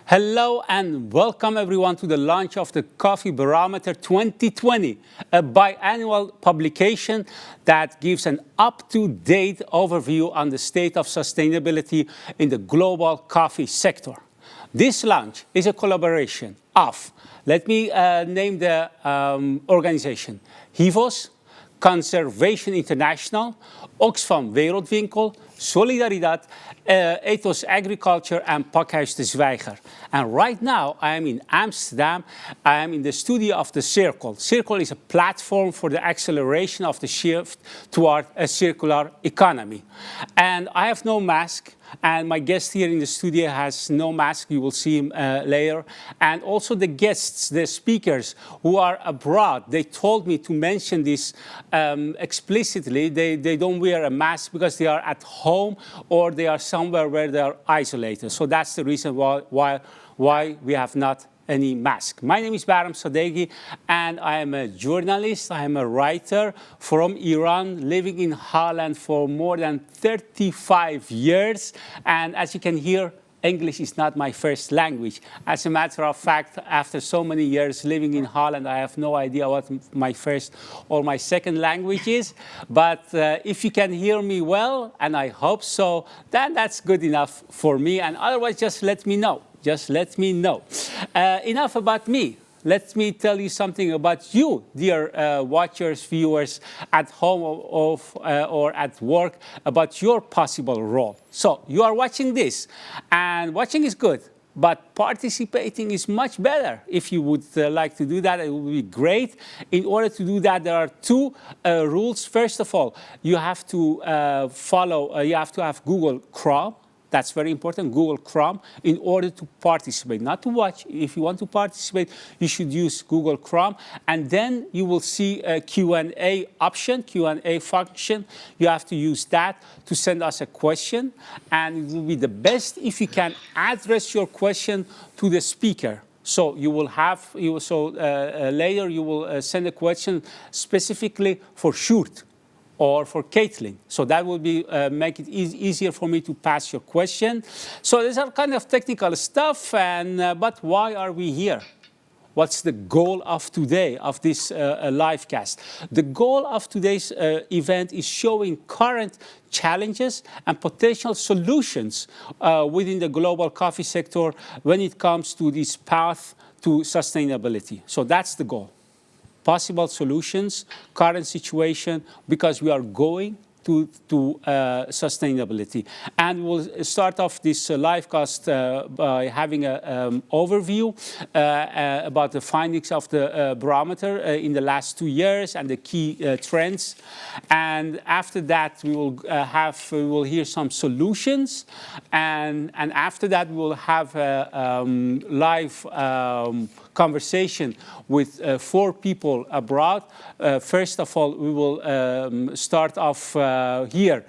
Hello and welcome everyone to the launch of the Coffee Barometer 2020, a biannual publication that gives an up-to-date overview on the state of sustainability in the global coffee sector. This launch is a collaboration of, let me name the organization, HIVOS, Conservation International, Oxfam Wereldwinkel, Solidaridad, Ethos Agriculture, and Pakhuis de Zwijger. And right now, I am in Amsterdam. I am in the studio of the Circle. Circle is a platform for the acceleration of the shift toward a circular economy. And I have no mask. And my guest here in the studio has no mask. You will see him later. And also the guests, the speakers who are abroad, they told me to mention this explicitly. They don't wear a mask because they are at home or they are somewhere where they are isolated. So that's the reason why we have not any mask. My name is Baram Sadeghi, and I am a journalist. I am a writer from Iran, living in Holland for more than 35 years. And as you can hear, English is not my first language. As a matter of fact, after so many years living in Holland, I have no idea what my first or my second language is. But if you can hear me well, and I hope so, then that's good enough for me. And otherwise, just let me know. Just let me know. Enough about me. Let me tell you something about you, dear watchers, viewers at home or at work, about your possible role. So you are watching this, and watching is good, but participating is much better. If you would like to do that, it would be great. In order to do that, there are two rules. First of all, you have to you have to have Google Chrome. That's very important, Google Chrome, in order to participate, not to watch. If you want to participate, you should use Google Chrome. And then you will see a Q&A option, Q&A function. You have to use that to send us a question. And it will be the best if you can address your question to the speaker. So you will have, later you will send a question specifically for Sjoerd or for Caitlin. So that will be make it easier for me to pass your question. So these are kind of technical stuff, and but why are we here? What's the goal of today, of this live cast? The goal of today's event is showing current challenges and potential solutions within the global coffee sector when it comes to this path to sustainability. So that's the goal. Possible solutions, current situation, because we are going to sustainability. And we'll start off this live cast by having an overview about the findings of the barometer in the last 2 years and the key trends. And after that, we will hear some solutions. And after that, we will have a live conversation with 4 people abroad. First of all, we will start off here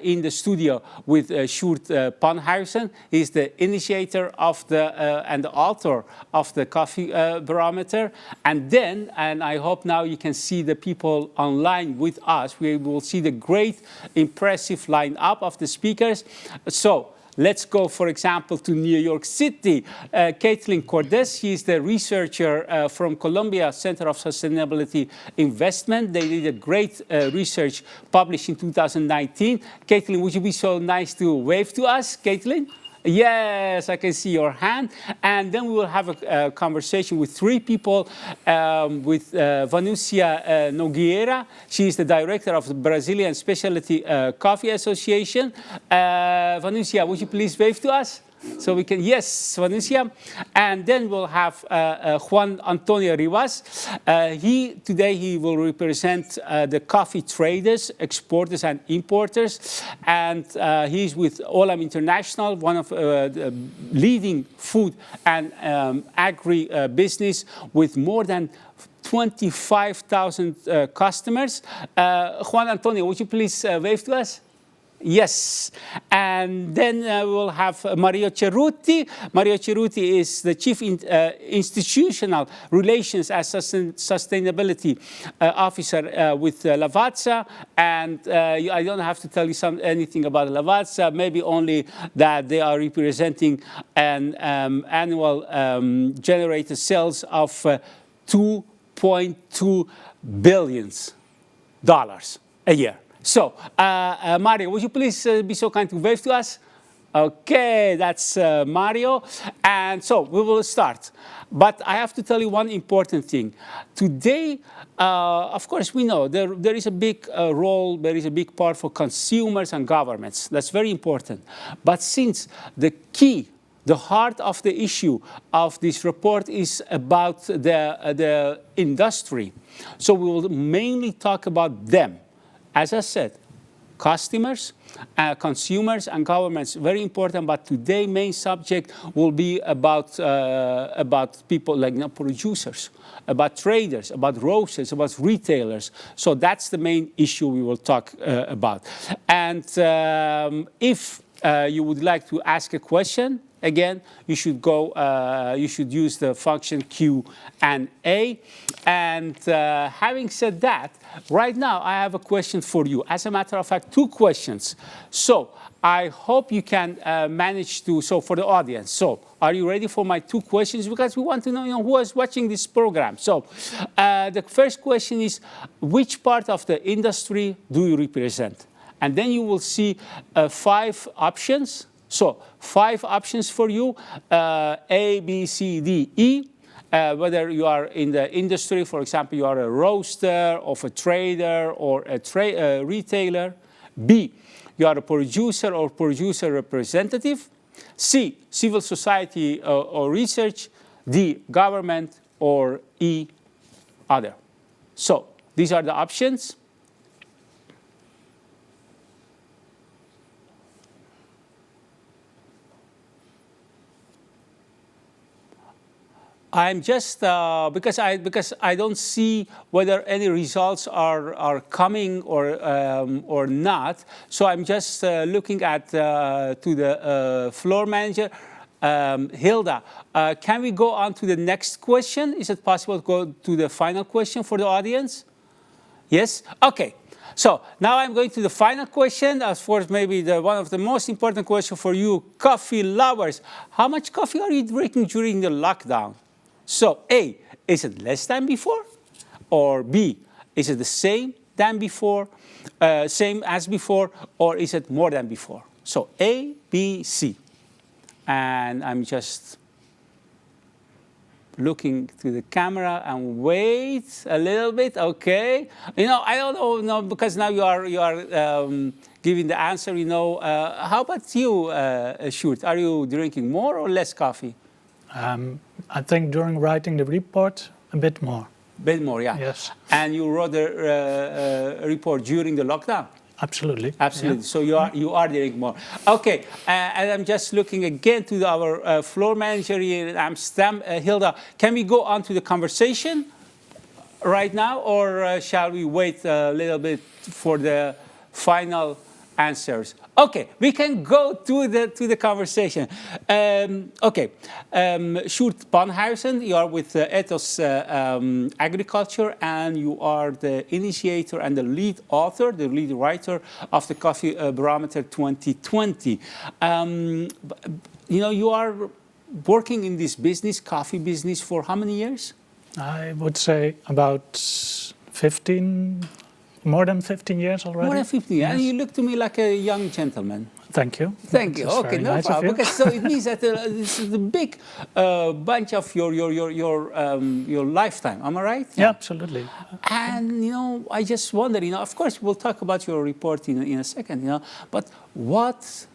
in the studio with Sjoerd Panhuisen. He's the initiator of and the author of the Coffee Barometer. And then, and I hope now you can see the people online with us, we will see the great, impressive lineup of the speakers. So let's go, for example, to New York City. Caitlin Cordes, she is the researcher from Columbia Center of Sustainability Investment. They did a great research published in 2019. Caitlin, would you be so nice to wave to us, Caitlin? Yes, I can see your hand. And then we will have a conversation with 3 people, with Vanusia Nogueira. She is the director of the Brazilian Specialty Coffee Association. Vanusia, would you please wave to us? So we can, yes, Vanusia. And then we'll have Juan Antonio Rivas. Today he will represent the coffee traders, exporters and importers. And he's with Olam International, one of the leading food and agri-business with more than 25,000 customers. Juan Antonio, would you please wave to us? Yes, and then we'll have Mario Cerruti. Mario Cerruti is the Chief Institutional Relations and Sustainability Officer with Lavazza. And I don't have to tell you anything about Lavazza, maybe only that they are representing an annual generated sales of $2.2 billion a year. So, Mario, would you please be so kind to wave to us? Okay, that's Mario. And so we will start. But I have to tell you one important thing. Today, of course, we know there is a big role, there is a big part for consumers and governments. That's very important. But since the key, the heart of the issue of this report is about the industry, so we will mainly talk about them. As I said, customers, consumers, and governments, very important. But today's main subject will be about people like producers, about traders, about roasters, about retailers. So that's the main issue we will talk about. And if you would like to ask a question, again, you should use the function Q&A. And having said that, right now I have a question for you. As a matter of fact, 2 questions. So I hope you can manage to, so for the audience. So are you ready for my 2 questions? Because we want to know, who is watching this program. So the first question is, which part of the industry do you represent? And then you will see 5 options. So 5 options for you, A, B, C, D, E. Whether you are in the industry, for example, you are a roaster, or a trader, or a retailer. B, you are a producer or producer representative. C, civil society or research. D, government, or E, other. So these are the options. I'm just because I don't see whether any results are coming or not. So I'm just looking at to the floor manager, Hilda. Can we go on to the next question? Is it possible to go to the final question for the audience? Yes. Okay. So now I'm going to the final question. As for maybe one of the most important questions for you, coffee lovers. How much coffee are you drinking during the lockdown? So A, is it less than before? Or B, is it the same than before, same as before, or is it more than before? So A, B, C. And I'm just looking to the camera and wait a little bit. Okay. I don't know, no, because now you are giving the answer. How about you, Sjoerd? Are you drinking more or less coffee? I think during writing the report, a bit more. A bit more, yeah. Yes. And you wrote the report during the lockdown? Absolutely. Absolutely. Yeah. So you are drinking more. Okay. And I'm just looking again to our floor manager here in Amsterdam, Hilda. Can we go on to the conversation right now, or shall we wait a little bit for the final answers? Okay, we can go to the conversation. Okay, Sjoerd Panhuizen, you are with Ethos Agriculture, and you are the initiator and the lead author, the lead writer of the Coffee Barometer 2020. You are working in this business, coffee business, for how many years? I would say about 15. More than 15 years already. More than 15 years. Yes. And you look to me like a young gentleman. Thank you. Thank you. Okay, no nice problem. Because so it means that this is the big bunch of your lifetime. Am I right? Yeah, absolutely. And I just wonder. Of course, we'll talk about your report in a second. But what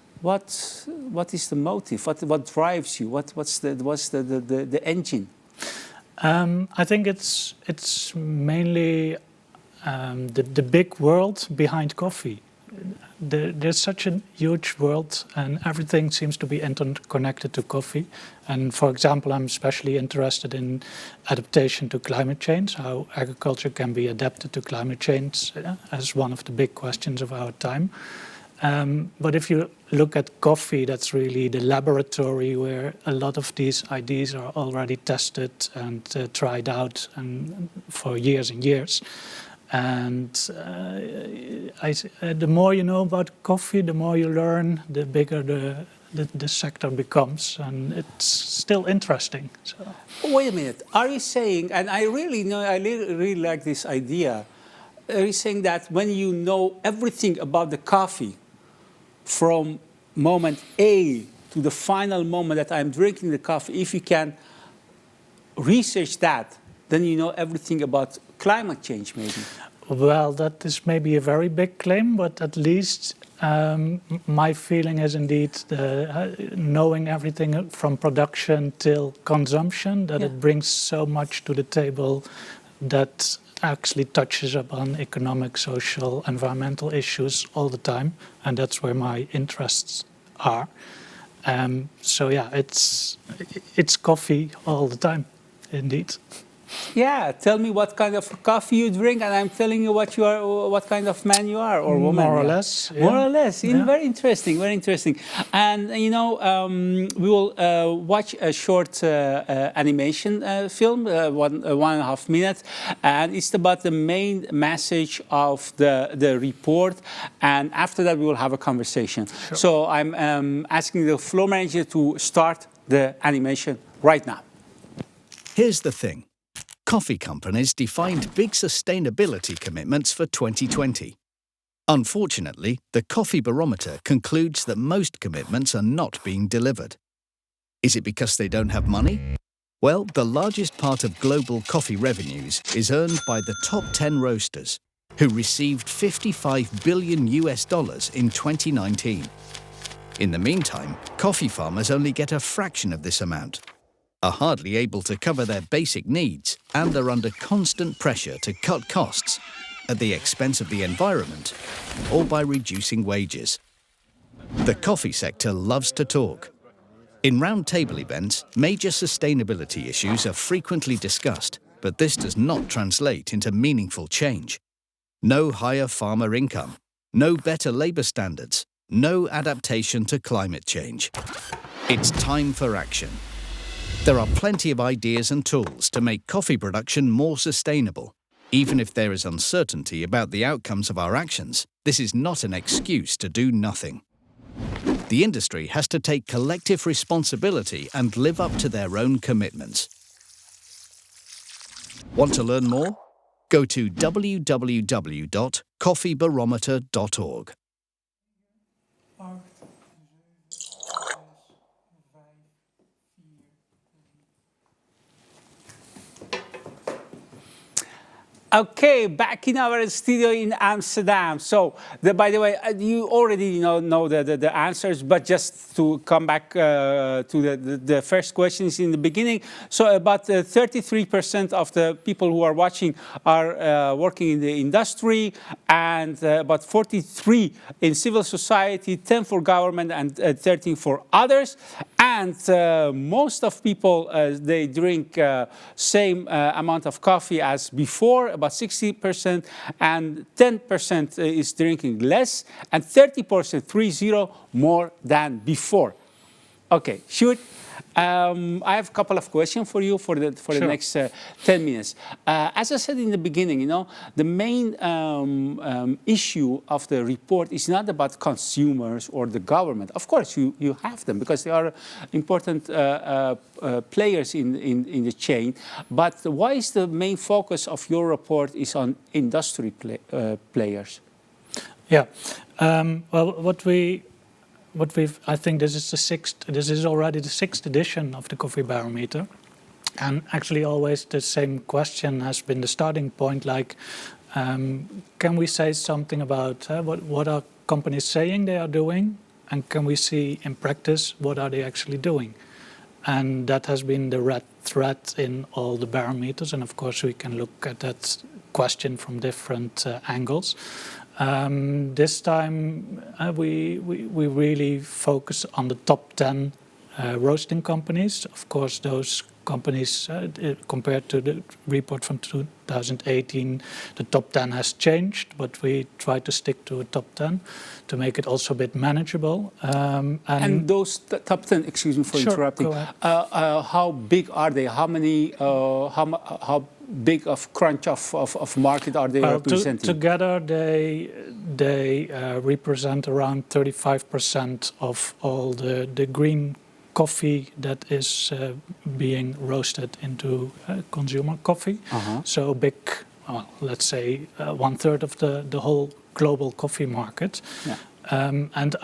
is the motive? What drives you? What's the engine? I think it's mainly the big world behind coffee. There's such a huge world, and everything seems to be interconnected to coffee. And for example, I'm especially interested in adaptation to climate change, how agriculture can be adapted to climate change as one of the big questions of our time. But if you look at coffee, that's really the laboratory where a lot of these ideas are already tested and tried out and for years and years. And the more you know about coffee, the more you learn, the bigger the sector becomes, and it's still interesting. So. Wait a minute. Are you saying, and I really know, I really like this idea, are you saying that when you know everything about the coffee, from moment A to the final moment that I'm drinking the coffee, if you can research that, then you know everything about climate change, maybe? Well, that is maybe a very big claim, but at least my feeling is indeed knowing everything from production till consumption, that it brings so much to the table that actually touches upon economic, social, environmental issues all the time, and that's where my interests are. So yeah, it's coffee all the time, indeed. Yeah, tell me what kind of coffee you drink, and I'm telling you what kind of man you are or woman. More or less. Yeah. More or less. Very interesting. Very interesting. And we will watch a short animation film, 1.5 minutes, and it's about the main message of the report. And after that, we will have a conversation. Sure. So I'm asking the floor manager to start the animation right now. Here's the thing. Coffee companies defined big sustainability commitments for 2020. Unfortunately, the Coffee Barometer concludes that most commitments are not being delivered. Is it because they don't have money? Well, the largest part of global coffee revenues is earned by the top 10 roasters, who received $55 billion in 2019. In the meantime, coffee farmers only get a fraction of this amount, are hardly able to cover their basic needs, and are under constant pressure to cut costs at the expense of the environment or by reducing wages. The coffee sector loves to talk. In roundtable events, major sustainability issues are frequently discussed, but this does not translate into meaningful change. No higher farmer income, no better labour standards, no adaptation to climate change. It's time for action. There are plenty of ideas and tools to make coffee production more sustainable. Even if there is uncertainty about the outcomes of our actions, this is not an excuse to do nothing. The industry has to take collective responsibility and live up to their own commitments. Want to learn more? Go to www.coffeebarometer.org. Okay, back in our studio in Amsterdam. So, by the way, you already know the answers, but just to come back to the first questions in the beginning. So, about 33% of the people who are watching are working in the industry, and about 43% in civil society, 10% for government, and 13% for others. And most of people, they drink same amount of coffee as before, about 60%, and 10% is drinking less, and 30%, 30, more than before. Okay, shoot. I have a couple of questions for you for the next 10 minutes. As I said in the beginning, the main issue of the report is not about consumers or the government. Of course, you have them because they are important players in the chain. But why is the main focus of your report is on industry players? Yeah. Well, I think this is already the sixth edition of the Coffee Barometer. And actually always the same question has been the starting point, like, can we say something about what are companies saying they are doing? And can we see in practice what are they actually doing? And that has been the red thread in all the barometers. And of course we can look at that question from different angles. This time we really focus on the top 10 roasting companies. Of course, those companies, compared to the report from 2018, the top 10 has changed, but we try to stick to a top 10 to make it also a bit manageable. And those top 10, excuse me for Sure, interrupting, go ahead. how big are they? How many, how big of crunch of market are they representing? Together they represent around 35% of all the green coffee that is being roasted into consumer coffee. So big, well, let's say 1/3 of the whole global coffee market. And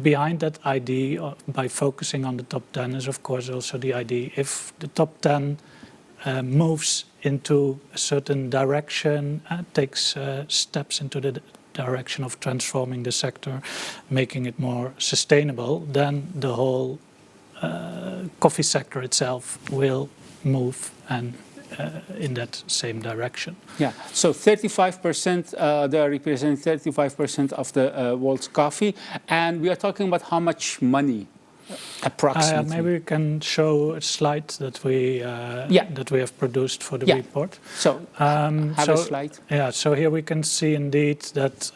behind that idea, by focusing on the top 10, is of course also the idea if the top 10 moves into a certain direction, takes steps into the direction of transforming the sector, making it more sustainable, then the whole coffee sector itself will move and in that same direction. Yeah, so 35%, they are representing 35% of the world's coffee, and we are talking about how much money, approximately? Maybe we can show a slide that we have produced for the report. So, have a slide. Yeah, so here we can see indeed that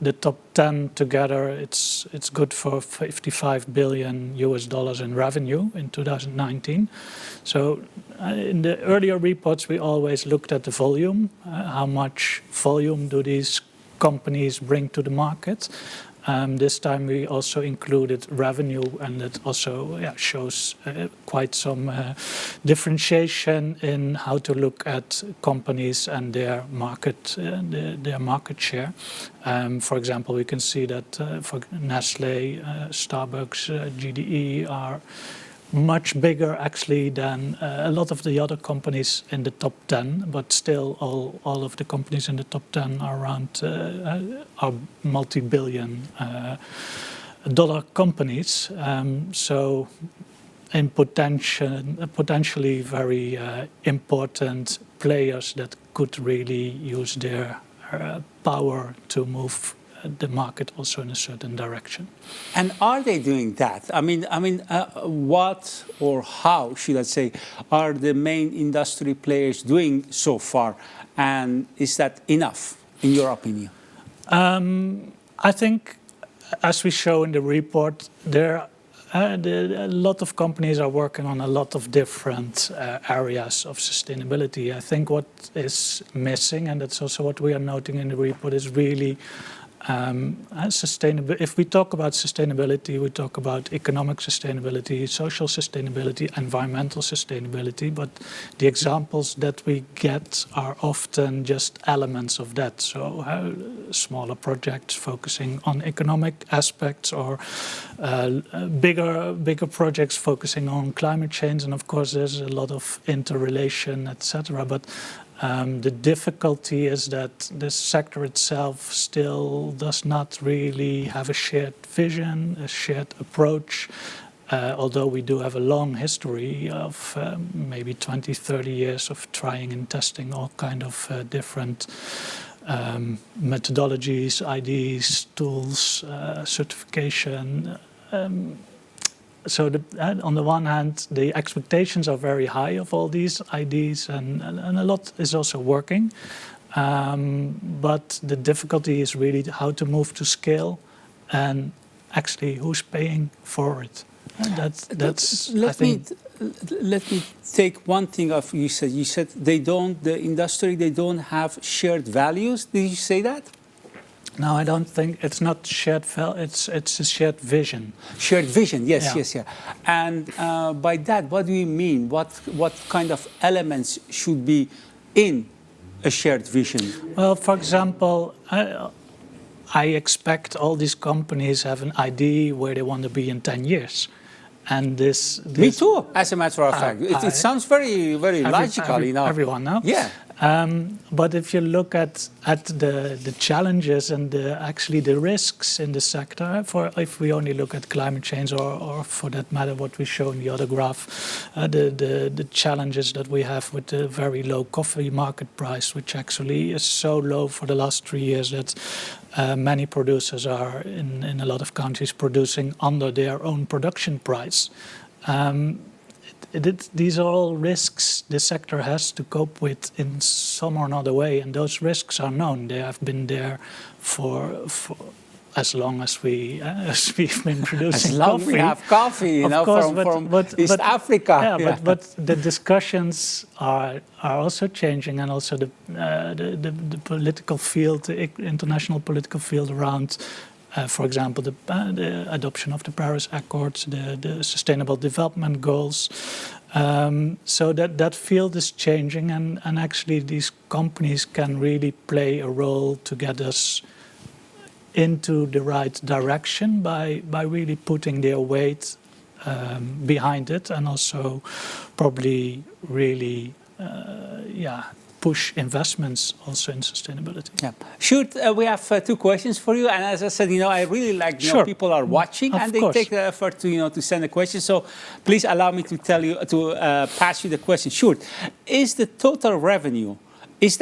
the top 10 together, it's good for $55 billion in revenue in 2019. So in the earlier reports, we always looked at the volume. How much volume do these companies bring to the market? This time we also included revenue, and it also shows quite some differentiation in how to look at companies and their market share. For example, we can see that for Nestle, Starbucks, GDE are much bigger actually than a lot of the other companies in the top 10, but still all of the companies in the top 10 are around are multi-billion dollar companies. So in potentially very important players that could really use their power to move the market also in a certain direction. And are they doing that? I mean, what or how, should I say, are the main industry players doing so far? And is that enough, in your opinion? I think, as we show in the report, a lot of companies are working on a lot of different areas of sustainability. I think what is missing, and that's also what we are noting in the report, is really sustainable. If we talk about sustainability, we talk about economic sustainability, social sustainability, environmental sustainability, but the examples that we get are often just elements of that. So smaller projects focusing on economic aspects, or bigger projects focusing on climate change, and of course there's a lot of interrelation, etc. But the difficulty is that this sector itself still does not really have a shared vision, a shared approach, although we do have a long history of maybe 20, 30 years of trying and testing all kind of different methodologies, IDs, tools, certification. So on the one hand, the expectations are very high of all these IDs, and a lot is also working. But the difficulty is really how to move to scale, and actually who's paying for it. Let me take one thing off. You said the industry don't have shared values. Did you say that? No, I don't think it's not shared value. It's a shared vision. Shared vision, yes. And by that, what do you mean? What kind of elements should be in a shared vision? Well, for example, I expect all these companies have an idea where they want to be in 10 years. And this Me too, as a matter of fact. It sounds very, very logical. Everyone now. Yeah. But if you look at the challenges and actually the risks in the sector, if we only look at climate change, or for that matter what we show in the other graph, the challenges that we have with the very low coffee market price, which actually is so low for the last 3 years that many producers are in a lot of countries producing under their own production price. these are all risks the sector has to cope with in some or another way, and those risks are known. They have been there for as long as we've been producing as long coffee. we have coffee, from East Africa. Yeah, but the discussions are also changing, and also the political field, the international political field around, for example, the adoption of the Paris Accords, the Sustainable Development Goals. So that field is changing, and actually these companies can really play a role to get us into the right direction by really putting their weight behind it, and also probably really push investments also in sustainability. Yeah. Shoot, we have 2 questions for you, and as I said, I really like Sure. people are watching, and they take the effort to send a question. So please allow me to tell you pass you the question. Shoot, is the total revenue? Is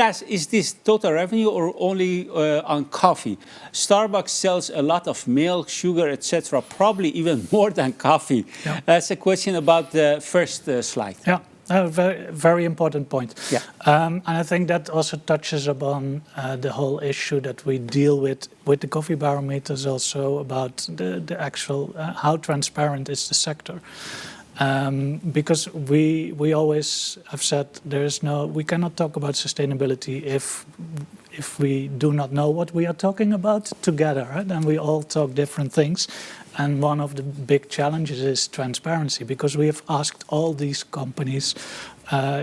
this total revenue or only on coffee? Starbucks sells a lot of milk, sugar, etc. Probably even more than coffee. Yeah. That's a question about the first slide. Yeah, a very, very important point. Yeah. And I think that also touches upon the whole issue that we deal with the coffee barometers, also about the actual how transparent is the sector. Because we always have said we cannot talk about sustainability if we do not know what we are talking about together, right? And we all talk different things. And one of the big challenges is transparency, because we have asked all these companies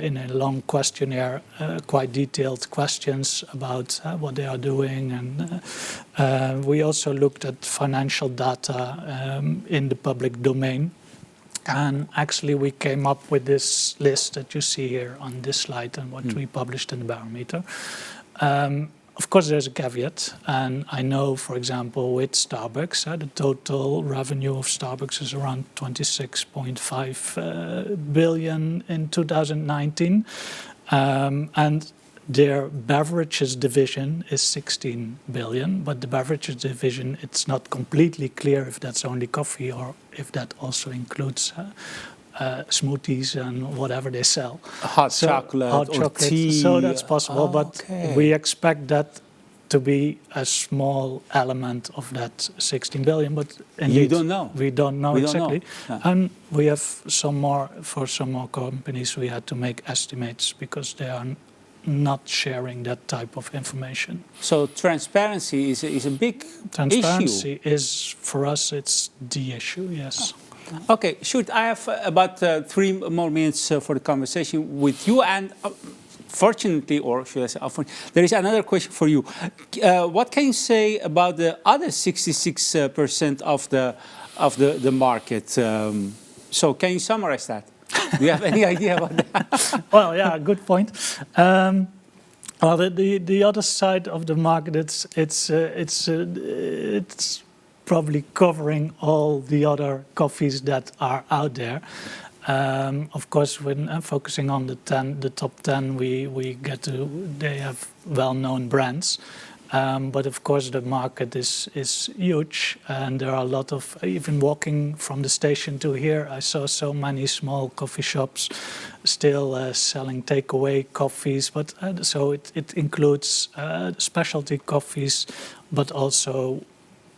in a long questionnaire, quite detailed questions about what they are doing. And we also looked at financial data in the public domain. And actually we came up with this list that you see here on this slide, and what we published in the Barometer. Of course, there's a caveat, and I know, for example, with Starbucks, the total revenue of Starbucks is around 26.5 billion in 2019, and their beverages division is 16 billion, but the beverages division, it's not completely clear if that's only coffee or if that also includes smoothies and whatever they sell. Hot chocolate or tea. So that's possible, but we expect that to be a small element of that 16 billion. But indeed, you don't know. We don't know exactly. No. And we have some more companies, we had to make estimates because they are not sharing that type of information. So transparency is a big Transparency issue. is, for us, it's the issue, yes. Okay, shoot, I have about 3 more minutes for the conversation with you, and fortunately, or should I say unfortunately, there is another question for you. What can you say about the other 66% of the market? So can you summarize that? Do you have any idea about that? Well, yeah, good point. Well, the other side of the market, it's probably covering all the other coffees that are out there. Of course, when focusing on the top 10, they have well-known brands. But of course, the market is huge, and there are a lot of, even walking from the station to here, I saw so many small coffee shops still selling takeaway coffees. But so it includes specialty coffees, but also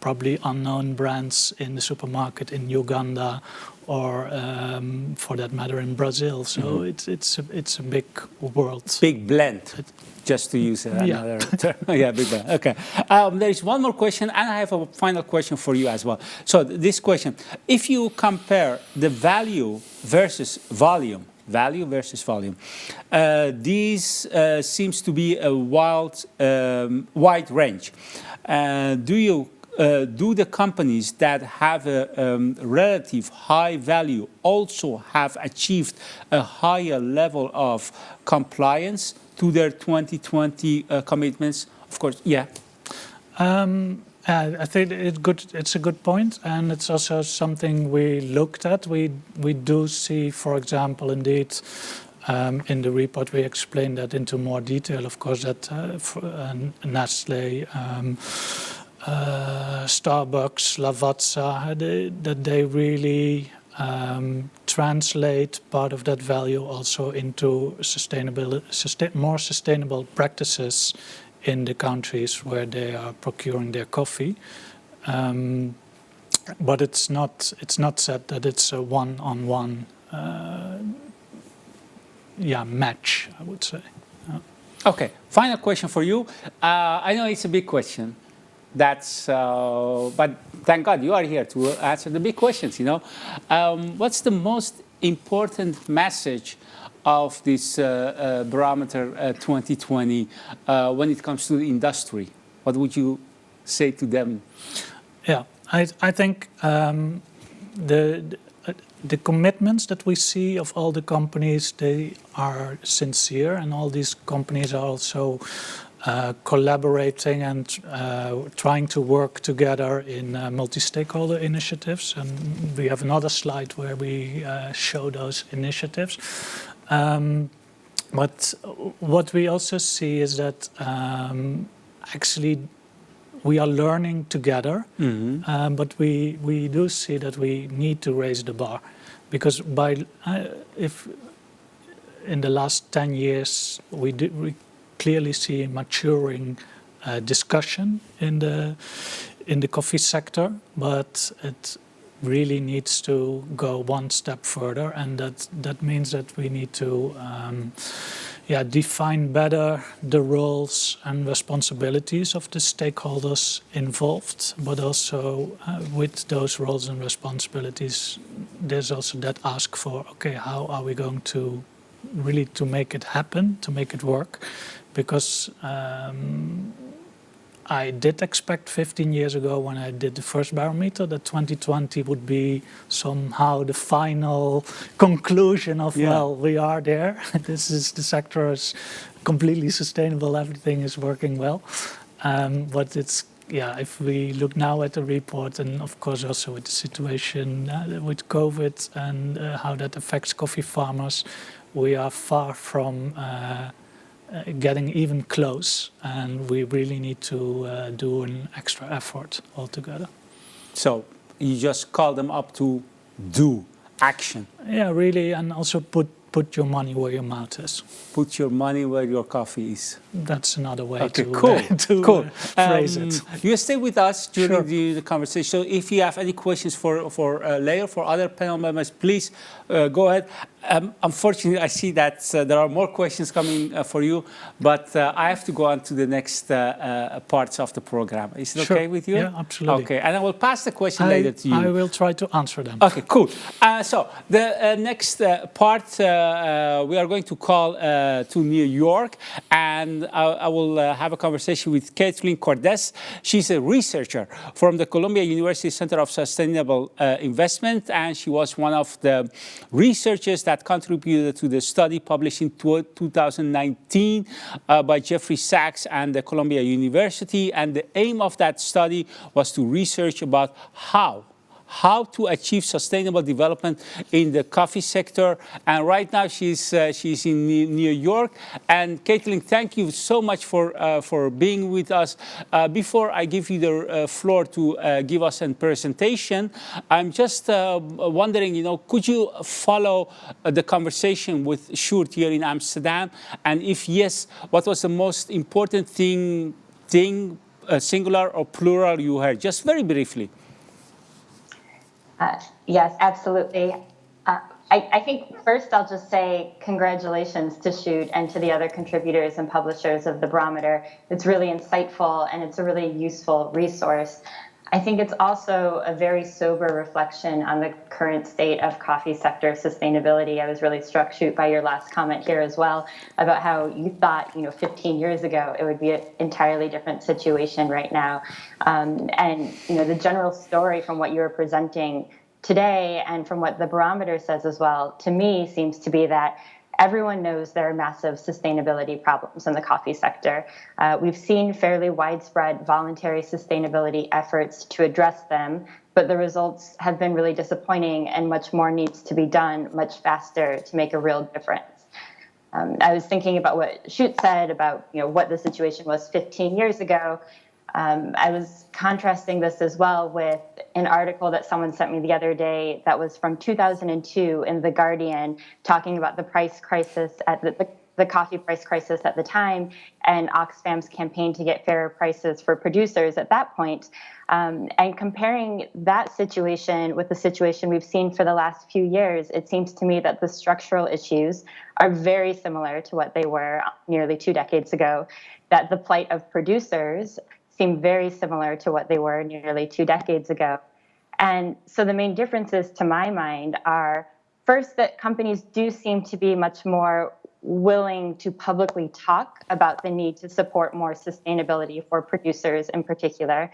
probably unknown brands in the supermarket in Uganda, or for that matter in Brazil. So it's a big world. Big blend, just to use another term. Yeah, big blend. Okay. There is one more question, and I have a final question for you as well. So this question: if you compare the value versus volume, these seems to be a wide range. Do the companies that have a relative high value also have achieved a higher level of compliance to their 2020 commitments? Of course, yeah. I think it's a good point, and it's also something we looked at. We do see, for example, indeed, in the report we explained that into more detail, of course, that Nestle, Starbucks, Lavazza, that they really translate part of that value also into more sustainable practices in the countries where they are procuring their coffee. But it's not said that it's a one-on-one match, I would say. Okay, final question for you. I know it's a big question. But thank God you are here to answer the big questions. What's the most important message of this Barometer 2020 when it comes to the industry? What would you say to them? Yeah, I think the commitments that we see of all the companies, they are sincere, and all these companies are also collaborating and trying to work together in multi-stakeholder initiatives. And we have another slide where we show those initiatives. But what we also see is that actually we are learning together, but we do see that we need to raise the bar, because if in the last 10 years we clearly see a maturing discussion in the coffee sector, but it really needs to go one step further, and that means that we need to define better the roles and responsibilities of the stakeholders involved, but also with those roles and responsibilities, there's also that ask for, okay, how are we going to really to make it happen, to make it work? Because I did expect 15 years ago when I did the first Barometer that 2020 would be somehow the final conclusion of, well, we are there. The sector is completely sustainable, everything is working well. But it's, if we look now at the report, and of course also with the situation with COVID and how that affects coffee farmers, we are far from getting even close, and we really need to do an extra effort altogether. So you just call them up to do action. Yeah, really, and also put your money where your mouth is. Put your money where your coffee is. That's another way to phrase it. You stay with us during the conversation. So if you have any questions for Leo, for other panel members, please go ahead. Unfortunately, I see that there are more questions coming for you, but I have to go on to the next parts of the program. Is it okay with you? Yeah, absolutely. Okay, and I will pass the question later to you. I will try to answer them. Okay, cool. So the next part we are going to call to New York, and I will have a conversation with Kathleen Cordes. She's a researcher from the Columbia University Center of Sustainable Investment, and she was one of the researchers that contributed to the study published in 2019 by Jeffrey Sachs and the Columbia University. And the aim of that study was to research about how to achieve sustainable development in the coffee sector. And right now she's in New York. And Kathleen, thank you so much for being with us. Before I give you the floor to give us a presentation, I'm just wondering, could you follow the conversation with Sjoerd here in Amsterdam? And if yes, what was the most important thing, singular or plural, you heard? Just very briefly. Yes, absolutely. I think first I'll just say congratulations to Sjoerd and to the other contributors and publishers of the Barometer. It's really insightful and it's a really useful resource. I think it's also a very sober reflection on the current state of coffee sector sustainability. I was really struck, Sjoerd, by your last comment here as well about how you thought, 15 years ago it would be an entirely different situation right now. And the general story from what you were presenting today and from what the Barometer says as well, to me, seems to be that everyone knows there are massive sustainability problems in the coffee sector. We've seen fairly widespread voluntary sustainability efforts to address them, but the results have been really disappointing and much more needs to be done much faster to make a real difference. I was thinking about what Sjoerd said about what the situation was 15 years ago. I was contrasting this as well with an article that someone sent me the other day that was from 2002 in The Guardian, talking about the price crisis at the coffee price crisis at the time, and Oxfam's campaign to get fairer prices for producers at that point. And comparing that situation with the situation we've seen for the last few years, it seems to me that the structural issues are very similar to what they were nearly 2 decades ago, that the plight of producers seem very similar to what they were nearly 2 decades ago. And so the main differences to my mind are, first, that companies do seem to be much more willing to publicly talk about the need to support more sustainability for producers in particular.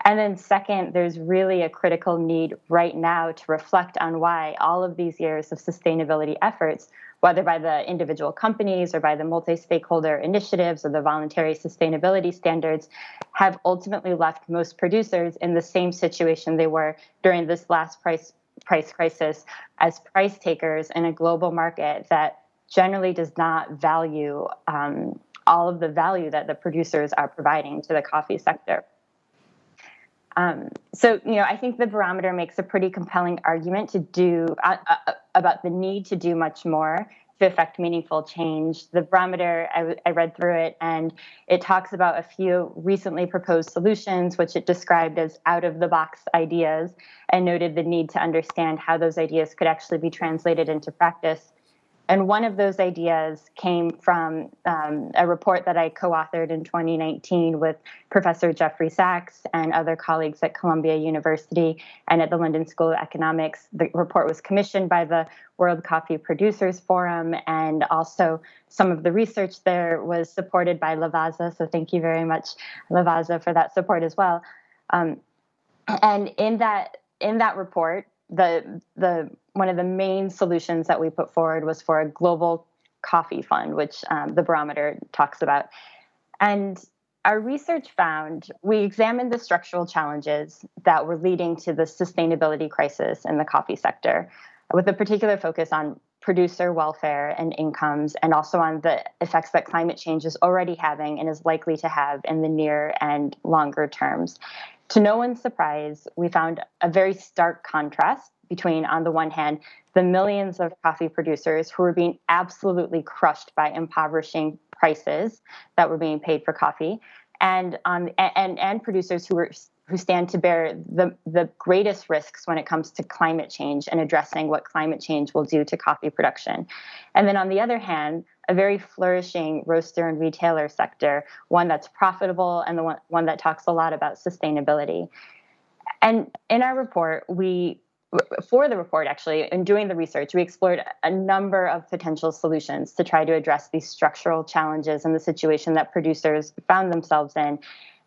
And then second, there's really a critical need right now to reflect on why all of these years of sustainability efforts, whether by the individual companies or by the multi-stakeholder initiatives or the voluntary sustainability standards, have ultimately left most producers in the same situation they were during this last price crisis, as price takers in a global market that generally does not value all of the value that the producers are providing to the coffee sector. So, I think the Barometer makes a pretty compelling argument to do about the need to do much more to affect meaningful change. The Barometer, I read through it, and it talks about a few recently proposed solutions, which it described as out-of-the-box ideas, and noted the need to understand how those ideas could actually be translated into practice. And one of those ideas came from a report that I co-authored in 2019 with Professor Jeffrey Sachs and other colleagues at Columbia University and at the London School of Economics. The report was commissioned by the World Coffee Producers Forum, and also some of the research there was supported by Lavazza. So thank you very much, Lavazza, for that support as well. And in that report, the one of the main solutions that we put forward was for a global coffee fund, which the Barometer talks about. And our research found, we examined the structural challenges that were leading to the sustainability crisis in the coffee sector, with a particular focus on producer welfare and incomes, and also on the effects that climate change is already having and is likely to have in the near and longer terms. To no one's surprise, we found a very stark contrast between, on the one hand, the millions of coffee producers who were being absolutely crushed by impoverishing prices that were being paid for coffee, and producers who stand to bear the greatest risks when it comes to climate change and addressing what climate change will do to coffee production. And then on the other hand, a very flourishing roaster and retailer sector, one that's profitable and the one that talks a lot about sustainability. And in our report, in doing the research, we explored a number of potential solutions to try to address these structural challenges and the situation that producers found themselves in.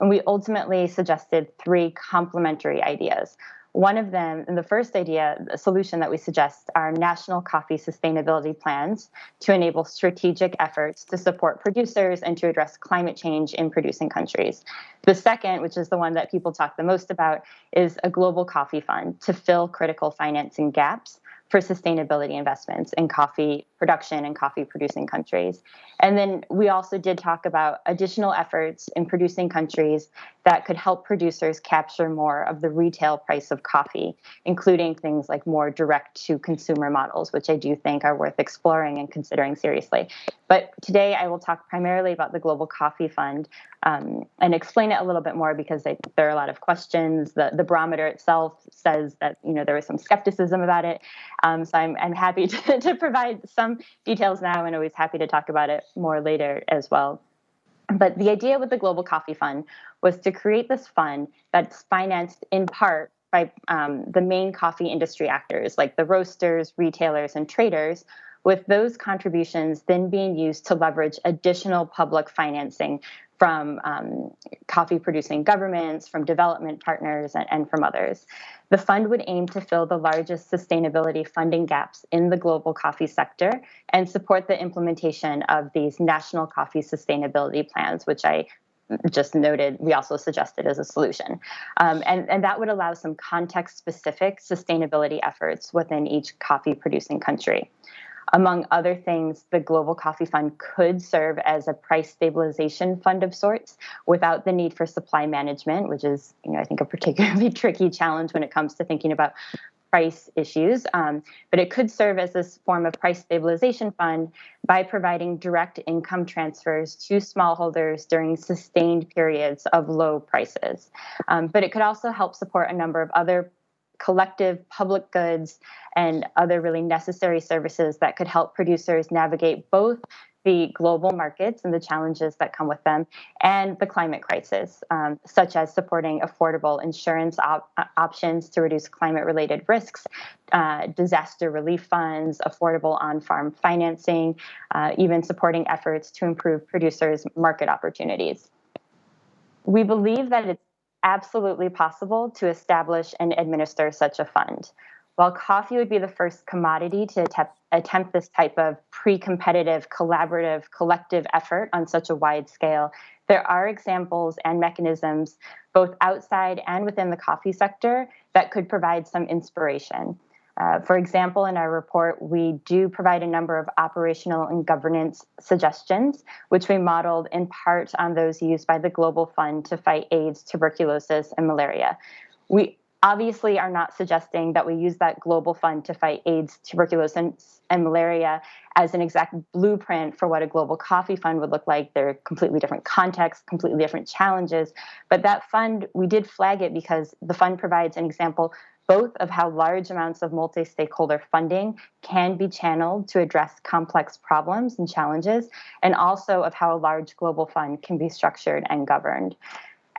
And we ultimately suggested 3 complementary ideas. One of them, and the first idea, the solution that we suggest, are national coffee sustainability plans to enable strategic efforts to support producers and to address climate change in producing countries. The second, which is the one that people talk the most about, is a global coffee fund to fill critical financing gaps for sustainability investments in coffee production and coffee producing countries. And then we also did talk about additional efforts in producing countries that could help producers capture more of the retail price of coffee, including things like more direct to consumer models, which I do think are worth exploring and considering seriously. But today I will talk primarily about the Global Coffee Fund and explain it a little bit more, because there are a lot of questions. The Barometer itself says that there was some skepticism about it. So I'm happy to provide some details now, and always happy to talk about it more later as well. But the idea with the Global Coffee Fund was to create this fund that's financed in part by the main coffee industry actors, like the roasters, retailers, and traders, with those contributions then being used to leverage additional public financing from coffee producing governments, from development partners, and from others. The fund would aim to fill the largest sustainability funding gaps in the global coffee sector and support the implementation of these national coffee sustainability plans, which I just noted we also suggested as a solution. And that would allow some context-specific sustainability efforts within each coffee producing country. Among other things, the Global Coffee Fund could serve as a price stabilization fund of sorts without the need for supply management, which is, I think, a particularly tricky challenge when it comes to thinking about price issues. But it could serve as this form of price stabilization fund by providing direct income transfers to smallholders during sustained periods of low prices. But it could also help support a number of other collective public goods and other really necessary services that could help producers navigate both the global markets and the challenges that come with them, and the climate crisis, such as supporting affordable insurance options to reduce climate-related risks, disaster relief funds, affordable on-farm financing, even supporting efforts to improve producers' market opportunities. We believe that it's absolutely possible to establish and administer such a fund. While coffee would be the first commodity to attempt this type of pre-competitive, collaborative, collective effort on such a wide scale, there are examples and mechanisms both outside and within the coffee sector that could provide some inspiration. For example, in our report, we do provide a number of operational and governance suggestions, which we modeled in part on those used by the Global Fund to fight AIDS, tuberculosis, and malaria. We obviously are not suggesting that we use that Global Fund to fight AIDS, tuberculosis, and malaria as an exact blueprint for what a global coffee fund would look like. They're completely different contexts, completely different challenges. But that fund, we did flag it because the fund provides an example both of how large amounts of multi-stakeholder funding can be channeled to address complex problems and challenges, and also of how a large global fund can be structured and governed.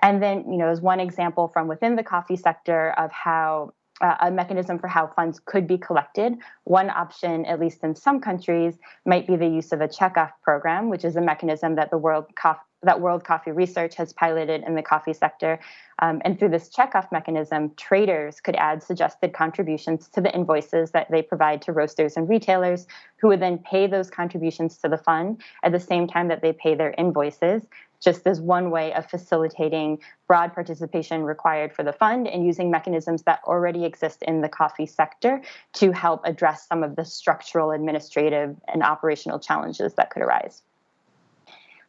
And then, as one example from within the coffee sector of how a mechanism for how funds could be collected, one option, at least in some countries, might be the use of a checkoff program, which is a mechanism that World Coffee Research has piloted in the coffee sector. And through this checkoff mechanism, traders could add suggested contributions to the invoices that they provide to roasters and retailers, who would then pay those contributions to the fund at the same time that they pay their invoices, just as one way of facilitating broad participation required for the fund and using mechanisms that already exist in the coffee sector to help address some of the structural, administrative, and operational challenges that could arise.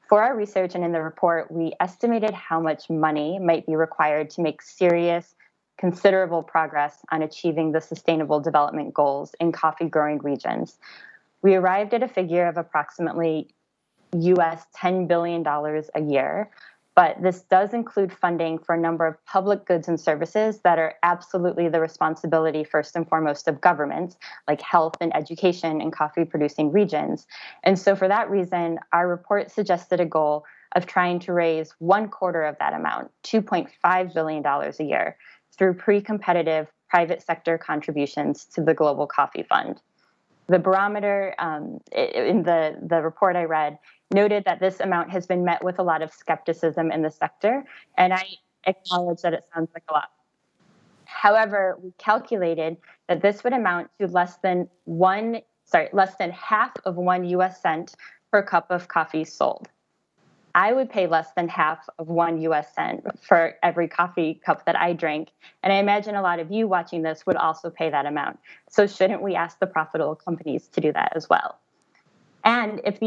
For our research and in the report, we estimated how much money might be required to make serious, considerable progress on achieving the Sustainable Development Goals in coffee-growing regions. We arrived at a figure of approximately US $10 billion a year, but this does include funding for a number of public goods and services that are absolutely the responsibility, first and foremost, of governments, like health and education in coffee-producing regions. And so for that reason, our report suggested a goal of trying to raise 1/4 of that amount, $2.5 billion a year, through pre-competitive private sector contributions to the Global Coffee Fund. The Barometer, in the report I read, noted that this amount has been met with a lot of skepticism in the sector, and I acknowledge that it sounds like a lot. However, we calculated that this would amount to less than half of 1 US cent per cup of coffee sold. I would pay less than half of 1 US cent for every coffee cup that I drink. And I imagine a lot of you watching this would also pay that amount. So shouldn't we ask the profitable companies to do that as well? And if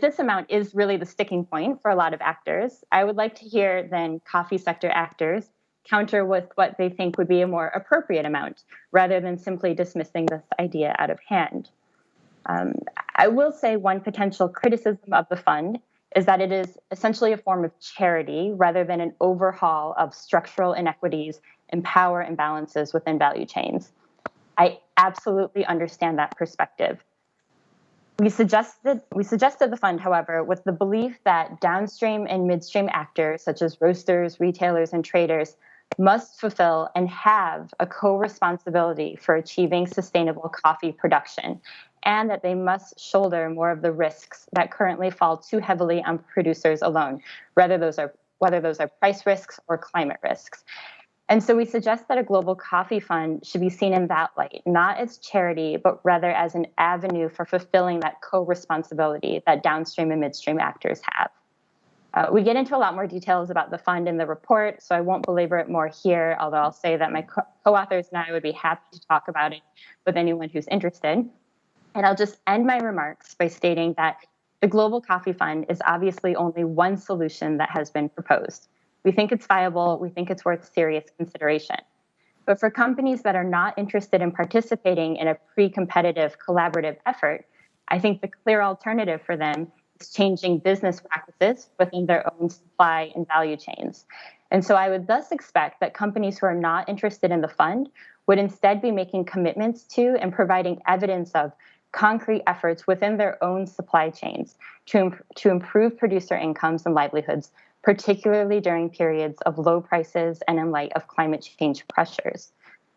this amount is really the sticking point for a lot of actors, I would like to hear then coffee sector actors counter with what they think would be a more appropriate amount, rather than simply dismissing this idea out of hand. I will say one potential criticism of the fund is that it is essentially a form of charity rather than an overhaul of structural inequities and power imbalances within value chains. I absolutely understand that perspective. We suggested the fund, however, with the belief that downstream and midstream actors, such as roasters, retailers, and traders, must fulfill and have a co-responsibility for achieving sustainable coffee production, and that they must shoulder more of the risks that currently fall too heavily on producers alone, whether those are price risks or climate risks. And so we suggest that a global coffee fund should be seen in that light, not as charity, but rather as an avenue for fulfilling that co-responsibility that downstream and midstream actors have. We get into a lot more details about the fund in the report, so I won't belabor it more here, although I'll say that my co-authors and I would be happy to talk about it with anyone who's interested. And I'll just end my remarks by stating that the Global Coffee Fund is obviously only one solution that has been proposed. We think it's viable. We think it's worth serious consideration. But for companies that are not interested in participating in a pre-competitive collaborative effort, I think the clear alternative for them is changing business practices within their own supply and value chains. And so I would thus expect that companies who are not interested in the fund would instead be making commitments to and providing evidence of concrete efforts within their own supply chains to improve producer incomes and livelihoods, particularly during periods of low prices and in light of climate change pressures.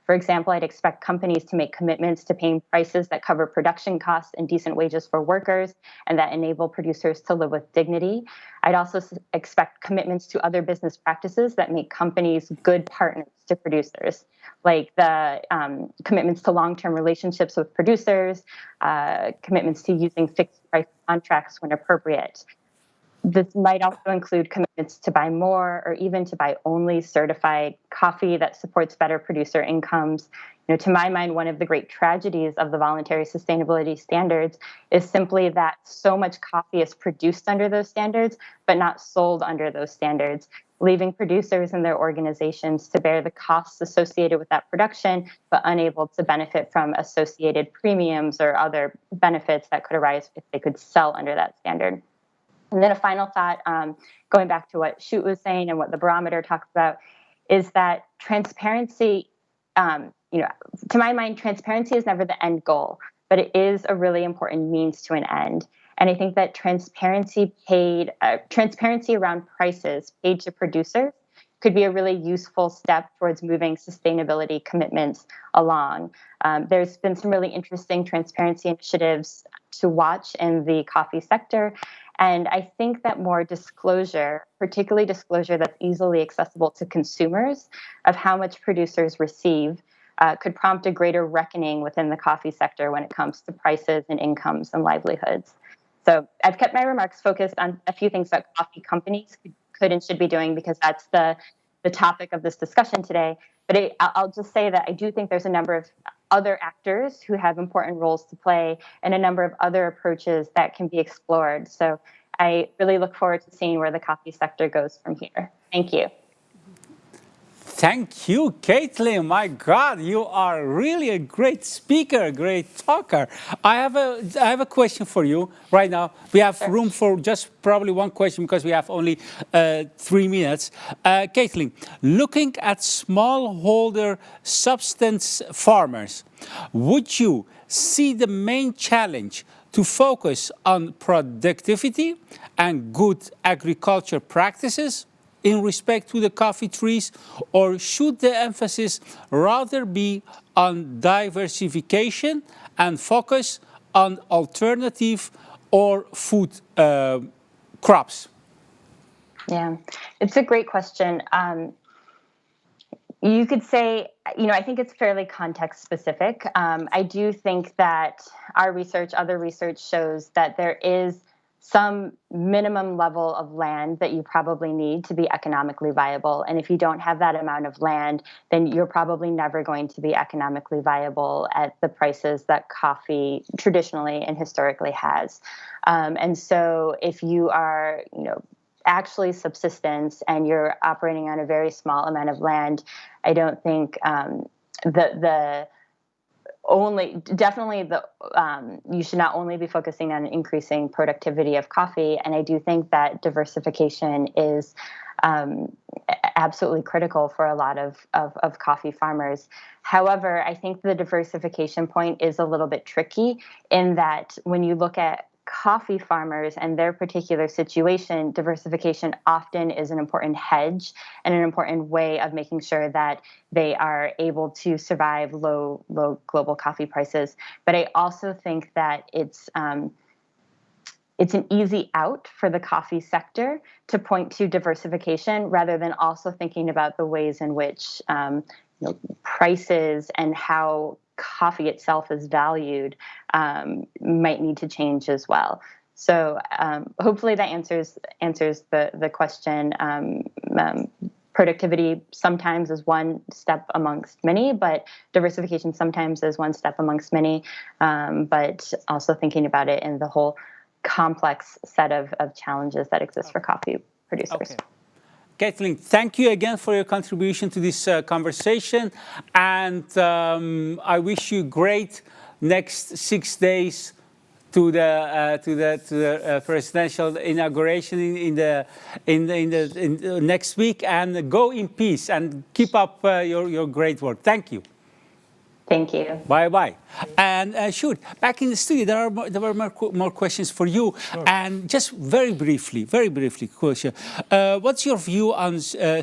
For example, I'd expect companies to make commitments to paying prices that cover production costs and decent wages for workers and that enable producers to live with dignity. I'd also expect commitments to other business practices that make companies good partners to producers, like the commitments to long-term relationships with producers, commitments to using fixed price contracts when appropriate. This might also include commitments to buy more or even to buy only certified coffee that supports better producer incomes. To my mind, one of the great tragedies of the voluntary sustainability standards is simply that so much coffee is produced under those standards, but not sold under those standards, leaving producers and their organizations to bear the costs associated with that production, but unable to benefit from associated premiums or other benefits that could arise if they could sell under that standard. And then a final thought, going back to what Shoot was saying and what the Barometer talks about, is that transparency, to my mind, transparency is never the end goal, but it is a really important means to an end. And I think that transparency around prices paid to producers could be a really useful step towards moving sustainability commitments along. There's been some really interesting transparency initiatives to watch in the coffee sector. And I think that more disclosure, particularly disclosure that's easily accessible to consumers of how much producers receive, could prompt a greater reckoning within the coffee sector when it comes to prices and incomes and livelihoods. So I've kept my remarks focused on a few things that coffee companies could and should be doing, because that's the topic of this discussion today. But I'll just say that I do think there's a number of other actors who have important roles to play and a number of other approaches that can be explored. So I really look forward to seeing where the coffee sector goes from here. Thank you. Thank you, Caitlin. My God, you are really a great speaker, a great talker. I have a question for you right now. We have room for just probably one question because we have only 3 minutes. Caitlin, looking at smallholder subsistence farmers, would you see the main challenge to focus on productivity and good agriculture practices in respect to the coffee trees, or should the emphasis rather be on diversification and focus on alternative or food crops? Yeah, it's a great question. You could say, I think it's fairly context specific. I do think that our research, other research shows that there is some minimum level of land that you probably need to be economically viable. And if you don't have that amount of land, then you're probably never going to be economically viable at the prices that coffee traditionally and historically has. And so if you are, actually subsistence and you're operating on a very small amount of land, I don't think you should not only be focusing on increasing productivity of coffee. And I do think that diversification is absolutely critical for a lot of coffee farmers. However, I think the diversification point is a little bit tricky in that when you look at coffee farmers and their particular situation, diversification often is an important hedge and an important way of making sure that they are able to survive low global coffee prices. But I also think that it's an easy out for the coffee sector to point to diversification rather than also thinking about the ways in which prices and how coffee itself is valued might need to change as well. So hopefully that answers the question. productivity sometimes is one step amongst many, but diversification sometimes is one step amongst many. But also thinking about it in the whole complex set of challenges that exist for coffee producers. Okay. Kathleen, thank you again for your contribution to this conversation, and I wish you great next 6 days to the presidential inauguration in the next week, and go in peace and keep up your great work. Thank you. Thank you. Bye-bye. And Sjoerd, back in the studio, there were more questions for you. Sure. And just very briefly, Kosje, what's your view on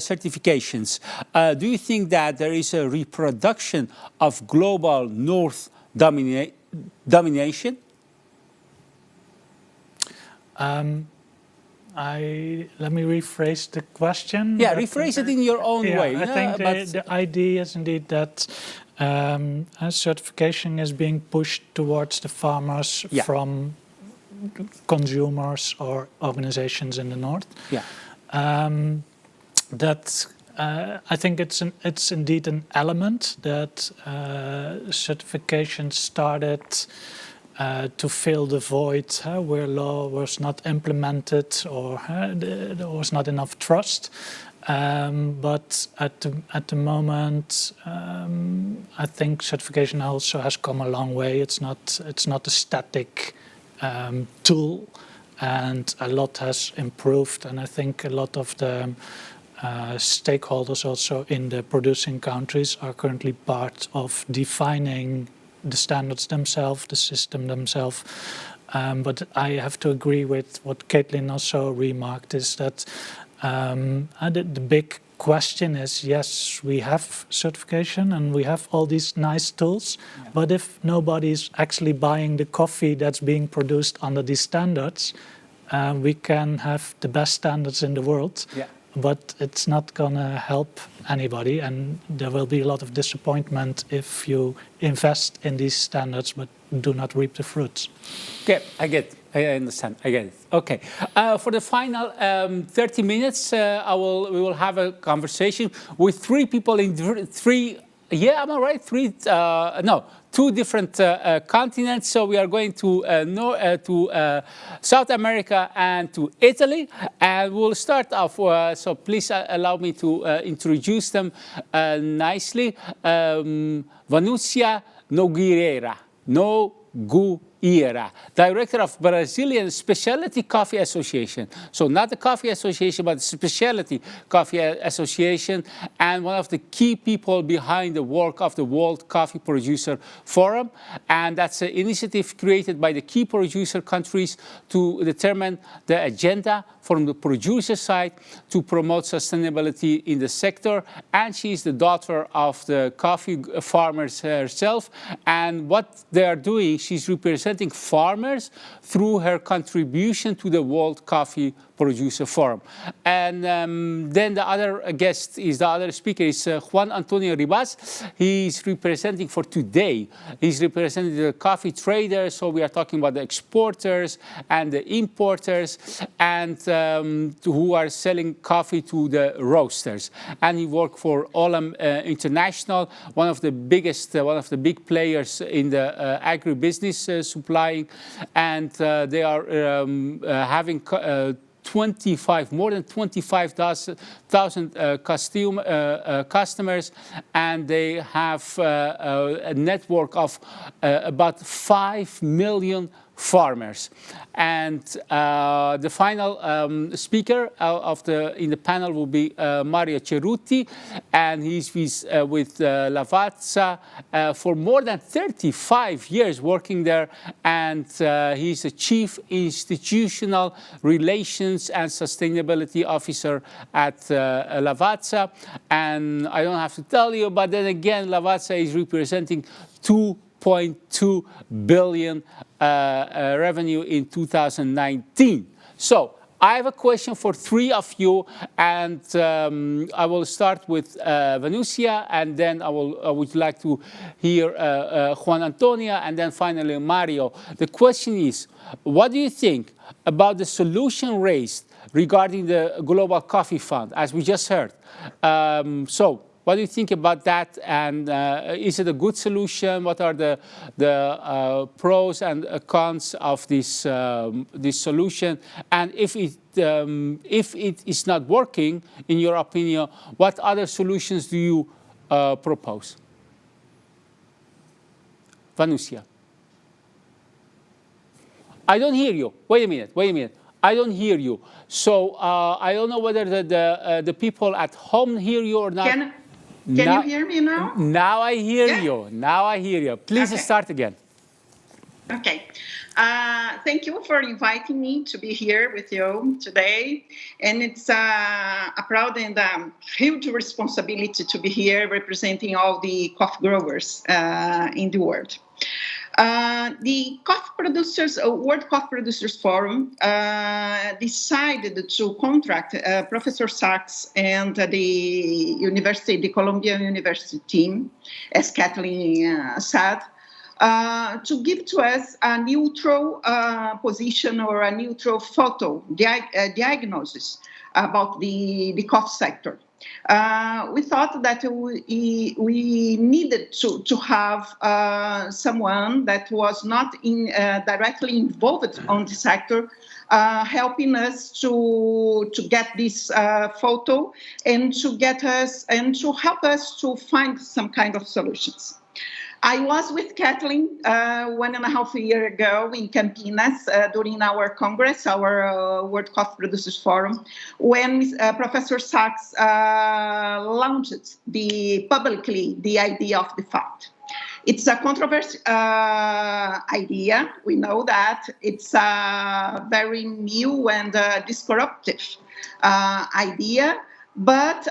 certifications? Do you think that there is a reproduction of global North domination? Let me rephrase the question. Yeah, rephrase it in your own way. I think the idea is indeed that certification is being pushed towards the farmers from consumers or organizations in the north. Yeah. I think it's indeed an element that certification started to fill the void where law was not implemented or there was not enough trust. But at the moment, I think certification also has come a long way. It's not a static tool, and a lot has improved. And I think a lot of the stakeholders also in the producing countries are currently part of defining the standards themselves, the system themselves. But I have to agree with what Caitlin also remarked, is that the big question is, yes, we have certification and we have all these nice tools, but if nobody's actually buying the coffee that's being produced under these standards, we can have the best standards in the world, but it's not going to help anybody, and there will be a lot of disappointment if you invest in these standards but do not reap the fruits. Okay, I get it. I understand. I get it. Okay. For the final 30 minutes, we will have a conversation with three people in am I right? Two different continents. So we are going to South America and to Italy. And we'll start off, so please allow me to introduce them nicely. Vanusia Nogueira. Director of Brazilian Specialty Coffee Association. So not the Coffee Association, but the Specialty Coffee Association, and one of the key people behind the work of the World Coffee Producer Forum. And that's an initiative created by the key producer countries to determine the agenda from the producer side to promote sustainability in the sector. And she's the daughter of the coffee farmers herself. And what they are doing, she's representing farmers through her contribution to the World Coffee Producer Forum. And then the other guest is, the other speaker is Juan Antonio Ribas. He's representing for today. He's representing the coffee traders. So we are talking about the exporters and the importers, and who are selling coffee to the roasters. And he worked for Olam International, one of the biggest, one of the big players in the agribusiness supplying. And they are having more than 25,000 customers, and they have a network of about 5 million farmers. And the final speaker in the panel will be Mario Cerutti, and he's with Lavazza for more than 35 years working there, and he's a Chief Institutional Relations and Sustainability Officer at Lavazza. And I don't have to tell you, but then again, Lavazza is representing 2.2 billion revenue in 2019. So I have a question for three of you, and I will start with Venusia, and then I would like to hear Juan Antonio, and then finally Mario. The question is, what do you think about the solution raised regarding the Global Coffee Fund, as we just heard? What do you think about that? And is it a good solution? What are the pros and cons of this this solution? And if it is not working, in your opinion, what other solutions do you propose? Vanusia. I don't hear you. Wait a minute. I don't hear you. So I don't know whether the people at home hear you or not. Can you hear me now? Now I hear you. Now I hear you. Please start again. Okay. Thank you for inviting me to be here with you today. And it's a proud and huge responsibility to be here representing all the coffee growers in the world. The Coffee Producers, World Coffee Producers Forum decided to contract Professor Sachs and the Columbia University team, as Kathleen said, to give to us a neutral position or a neutral photo diagnosis about the coffee sector. We thought that we needed to have someone that was not directly involved on the sector, helping us to get this photo and to get us and to help us to find some kind of solutions. I was with Kathleen 1.5 years ago in Campinas during our Congress, our World Coffee Producers Forum, when Professor Sachs launched publicly the idea of the fund. It's a controversial idea. We know that. It's a very new and disruptive idea, but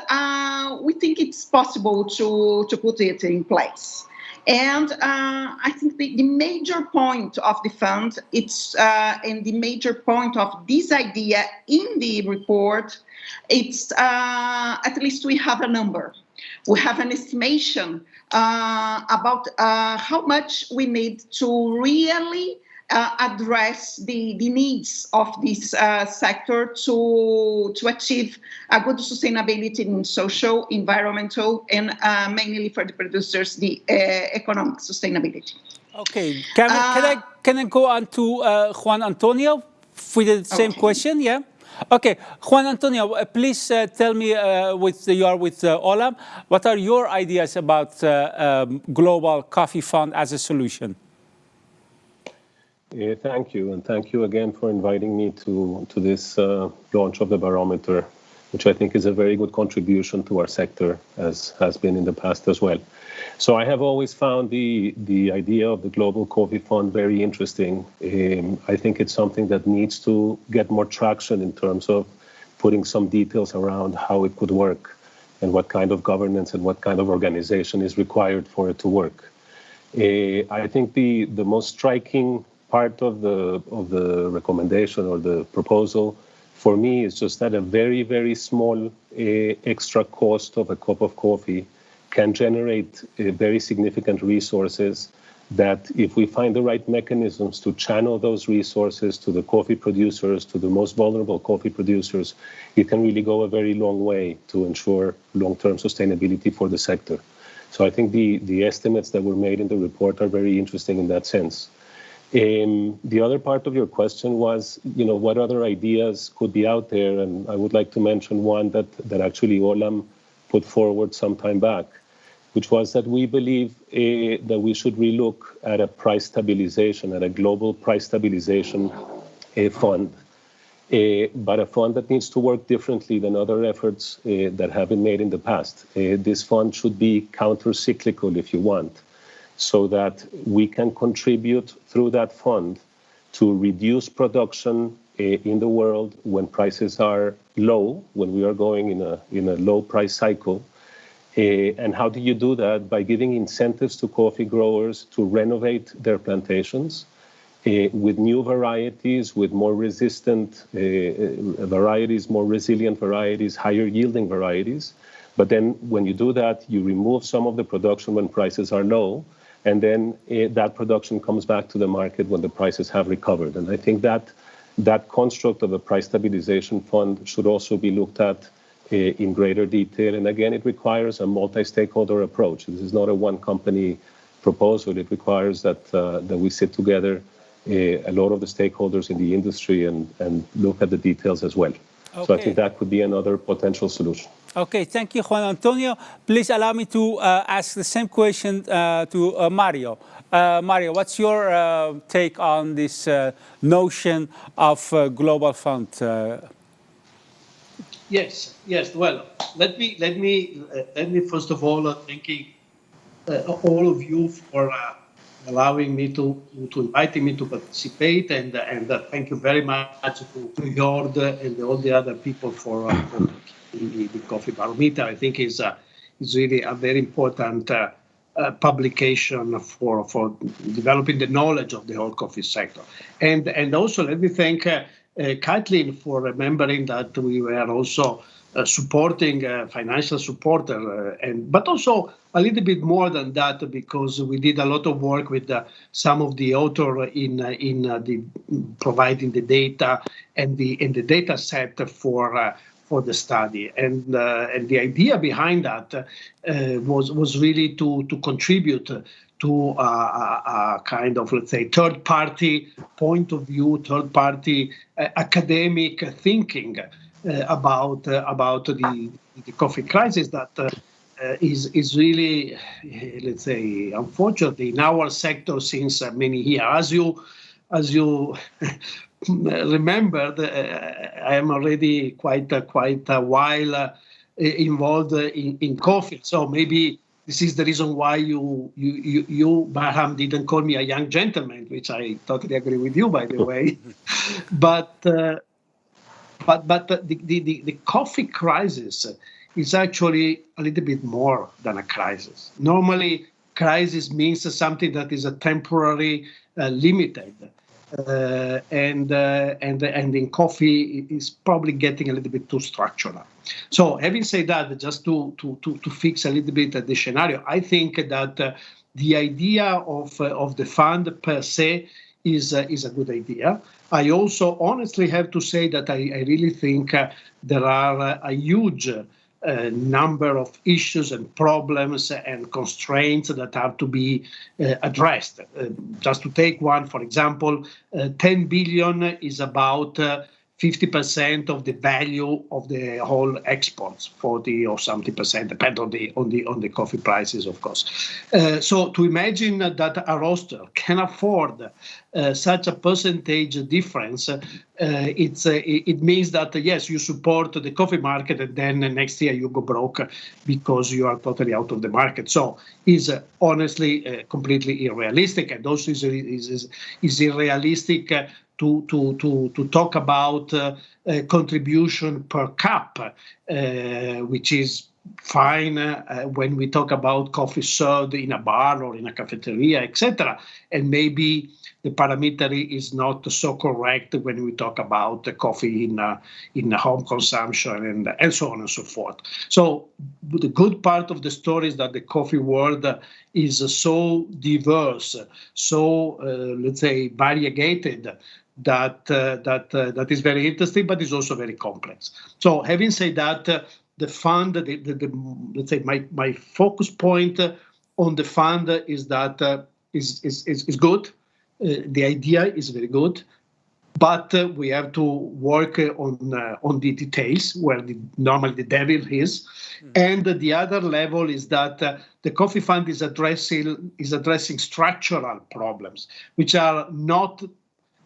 we think it's possible to put it in place. And I think the major point of the fund, and the major point of this idea in the report, it's at least we have a number. We have an estimation about how much we need to really address the needs of this sector to achieve a good sustainability in social, environmental, and mainly for the producers, the economic sustainability. Okay, can I go on to Juan Antonio for the same question? Yeah. Okay, Juan Antonio, please tell me you are with Olam. What are your ideas about Global Coffee Fund as a solution? Thank you, and thank you again for inviting me to this launch of the Barometer, which I think is a very good contribution to our sector, as has been in the past as well. So I have always found the idea of the Global Coffee Fund very interesting. I think it's something that needs to get more traction in terms of putting some details around how it could work and what kind of governance and what kind of organization is required for it to work. I think the most striking part of the recommendation or the proposal for me is just that a very, very small extra cost of a cup of coffee can generate very significant resources that if we find the right mechanisms to channel those resources to the coffee producers, to the most vulnerable coffee producers, it can really go a very long way to ensure long-term sustainability for the sector. So I think the estimates that were made in the report are very interesting in that sense. The other part of your question was, what other ideas could be out there? And I would like to mention one that actually Olam put forward some time back, which was that we believe that we should relook at a price stabilization, at a global price stabilization fund, but a fund that needs to work differently than other efforts that have been made in the past. This fund should be counter-cyclical, if you want, so that we can contribute through that fund to reduce production in the world when prices are low, when we are going in a low price cycle. And how do you do that? By giving incentives to coffee growers to renovate their plantations with new varieties, with more resistant varieties, more resilient varieties, higher yielding varieties. But then when you do that, you remove some of the production when prices are low, and then that production comes back to the market when the prices have recovered. And I think that construct of a price stabilization fund should also be looked at in greater detail. And again, it requires a multi-stakeholder approach. This is not a one-company proposal. It requires that we sit together, a lot of the stakeholders in the industry, and look at the details as well. Okay. So I think that could be another potential solution. Okay, thank you, Juan Antonio. Please allow me to ask the same question to Mario. Mario, what's your take on this notion of global fund? Yes. Well, let me first of all thank all of you for allowing me to inviting me to participate, and thank you very much to Jord and all the other people for the Coffee Barometer. I think is really a very important publication for developing the knowledge of the whole coffee sector. And also let me thank Kathleen for remembering that we were also supporting financial support, but also a little bit more than that, because we did a lot of work with some of the author in the providing the data and the data set for the study, and the idea behind that was really to contribute to a kind of, let's say, third-party point of view, third-party academic thinking about the coffee crisis that is really, let's say, unfortunately in our sector since many years. As you remembered, I am already quite a while involved in coffee. So maybe this is the reason why you Barham, didn't call me a young gentleman, which I totally agree with you, by the way. But the coffee crisis is actually a little bit more than a crisis. Normally, crisis means something that is a temporary, limited, and in coffee is probably getting a little bit too structural. So, having said that, just to fix a little bit the scenario, I think that the idea of the fund per se is a good idea. I also honestly have to say that I really think there are a huge number of issues and problems and constraints that have to be addressed. Just to take one, for example, 10 billion is about 50% of the value of the whole exports, 40 or something percent, depend on the coffee prices, of course. So to imagine that a roaster can afford such a percentage difference, it means that yes, you support the coffee market, and then next year you go broke because you are totally out of the market. So is honestly completely unrealistic, and also is unrealistic to talk about contribution per cup, which is fine when we talk about coffee served in a bar or in a cafeteria, etc. And maybe the parameter is not so correct when we talk about coffee in home consumption and so on and so forth. So the good part of the story is that the coffee world is so diverse, so let's say variegated, that is very interesting, but is also very complex. So having said that, the fund, let's say my focus point on the fund is that is good. The idea is very good, but we have to work on the details where normally the devil is. And the other level is that the coffee fund is addressing structural problems, which are not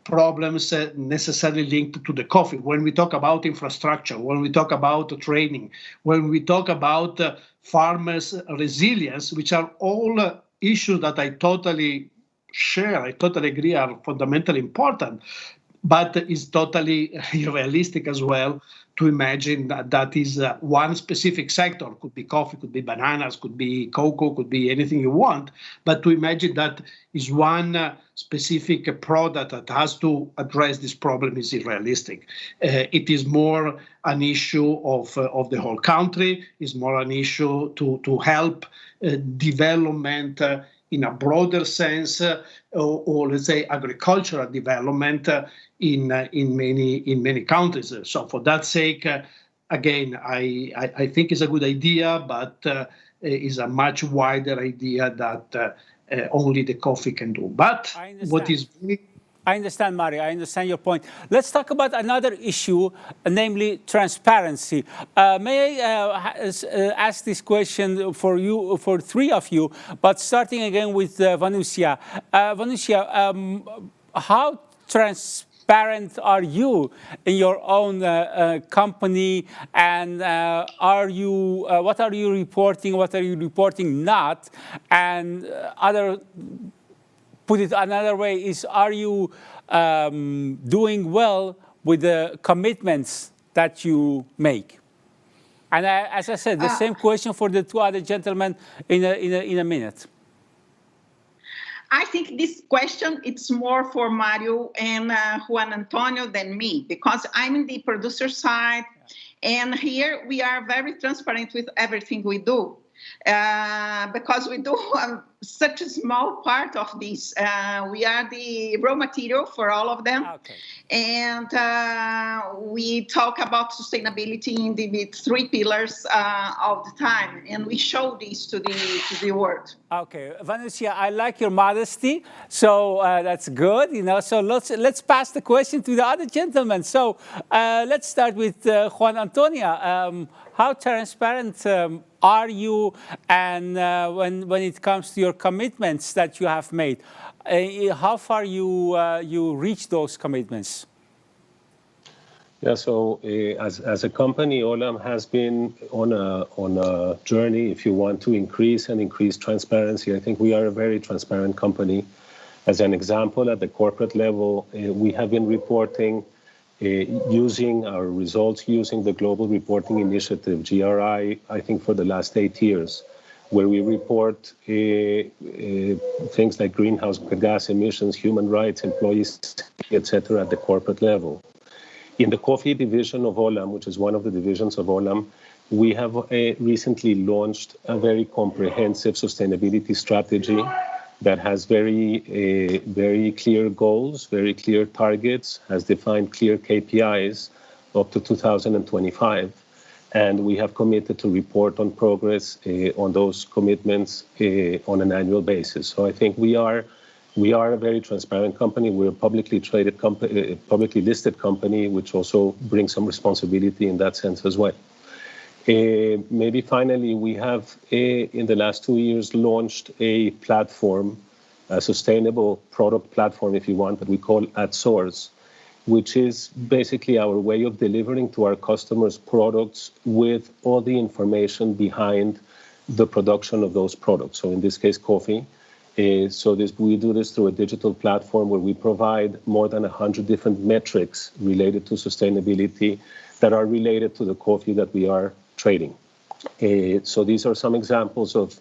problems necessarily linked to the coffee. When we talk about infrastructure, when we talk about training, when we talk about farmers' resilience, which are all issues that I totally share, I totally agree are fundamentally important. but it's totally unrealistic as well to imagine that is one specific sector. Could be coffee, could be bananas, could be cocoa, could be anything you want. But to imagine that is one specific product that has to address this problem is unrealistic. It is more an issue of the whole country. It's more an issue to help development in a broader sense, or let's say agricultural development in many countries. So for that sake, again, I think it's a good idea, but is a much wider idea that only the coffee can do. But what is I understand, Mario. I understand your point. Let's talk about another issue, namely transparency. May I ask this question for you, for three of you, but starting again with Vanusia. Vanusia, how transparent are you in your own company, and are you? What are you reporting? What are you reporting not? And put it another way, are you doing well with the commitments that you make? And as I said, the same question for the two other gentlemen in a minute. I think this question it's more for Mario and Juan Antonio than me, because I'm in the producer side, and here we are very transparent with everything we do. Because we do such a small part of this. We are the raw material for all of them. Okay. And we talk about sustainability in the three pillars all the time. And we show this to the world. Okay, Vanusia, I like your modesty. So that's good, you know. So let's pass the question to the other gentlemen. So let's start with Juan Antonio. How transparent are you, and when it comes to your commitments that you have made, how far you reach those commitments? Yeah, so as a company, Olam has been on a journey, if you want, to increase transparency. I think we are a very transparent company. As an example, at the corporate level, we have been reporting using our results, using the Global Reporting Initiative, GRI, I think for the last 8 years, where we report things like greenhouse gas emissions, human rights, employees, etc. at the corporate level. In the coffee division of Olam, which is one of the divisions of Olam, we have recently launched a very comprehensive sustainability strategy that has very clear goals, very clear targets, has defined clear KPIs up to 2025. And we have committed to report on progress on those commitments on an annual basis. So I think we are a very transparent company. We're a publicly traded company, publicly listed company, which also brings some responsibility in that sense as well. Maybe finally, we have, in the last 2 years, launched a platform, a sustainable product platform, if you want, that we call At Source, which is basically our way of delivering to our customers products with all the information behind the production of those products. So in this case, coffee. We do this through a digital platform where we provide more than 100 different metrics related to sustainability that are related to the coffee that we are trading. So these are some examples of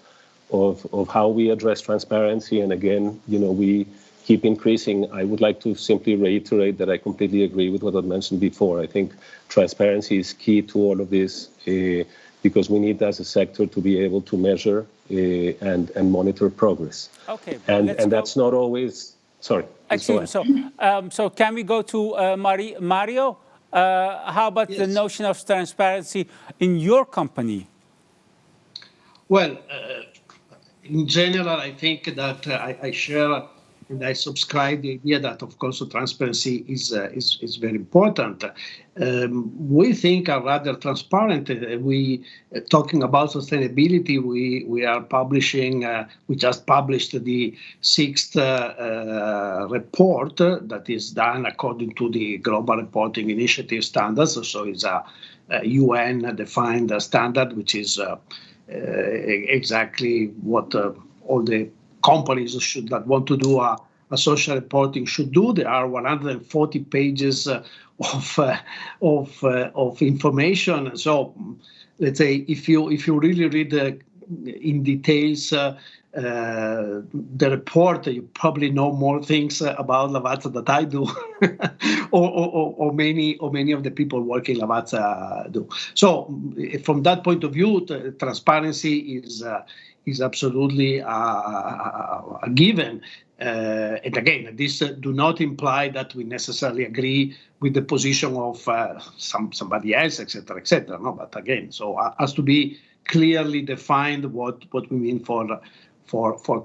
how we address transparency. And again, we keep increasing. I would like to simply reiterate that I completely agree with what I mentioned before. I think transparency is key to all of this because we need, as a sector, to be able to measure and monitor progress. Okay, and that's not always. Sorry. Excuse me. So can we go to Mario? How about the notion of transparency in your company? Well, in general, I think that I share and I subscribe the idea that, of course, transparency is very important. We think are rather transparent. Talking about sustainability, we are publishing. We just published the 6th report that is done according to the Global Reporting Initiative standards. So it's a UN-defined standard, which is exactly what all the companies that want to do a a social reporting should do. There are 140 pages of information. So let's say if you really read in details the report, you probably know more things about Lavazza that I do, or many of the people working Lavazza do. So from that point of view, transparency is absolutely a given. And again, this do not imply that we necessarily agree with the position of somebody else, etc., etc. No, but again, so has to be clearly defined what we mean for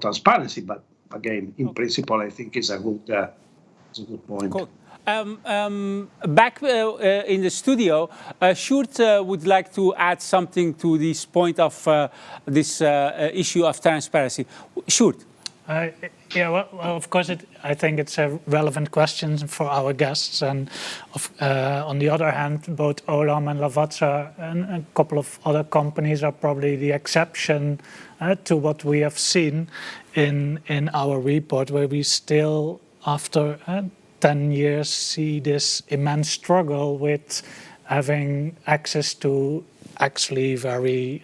transparency. But again, in principle, I think it's a good point. Cool. Back in the studio, Sjoerd would like to add something to this point of this issue of transparency. Sjoerd. Yeah, well, of course, I think it's a relevant question for our guests. And on the other hand, both Olam and Lavazza and a couple of other companies are probably the exception to what we have seen in our report, where we still, after 10 years, see this immense struggle with having access to actually very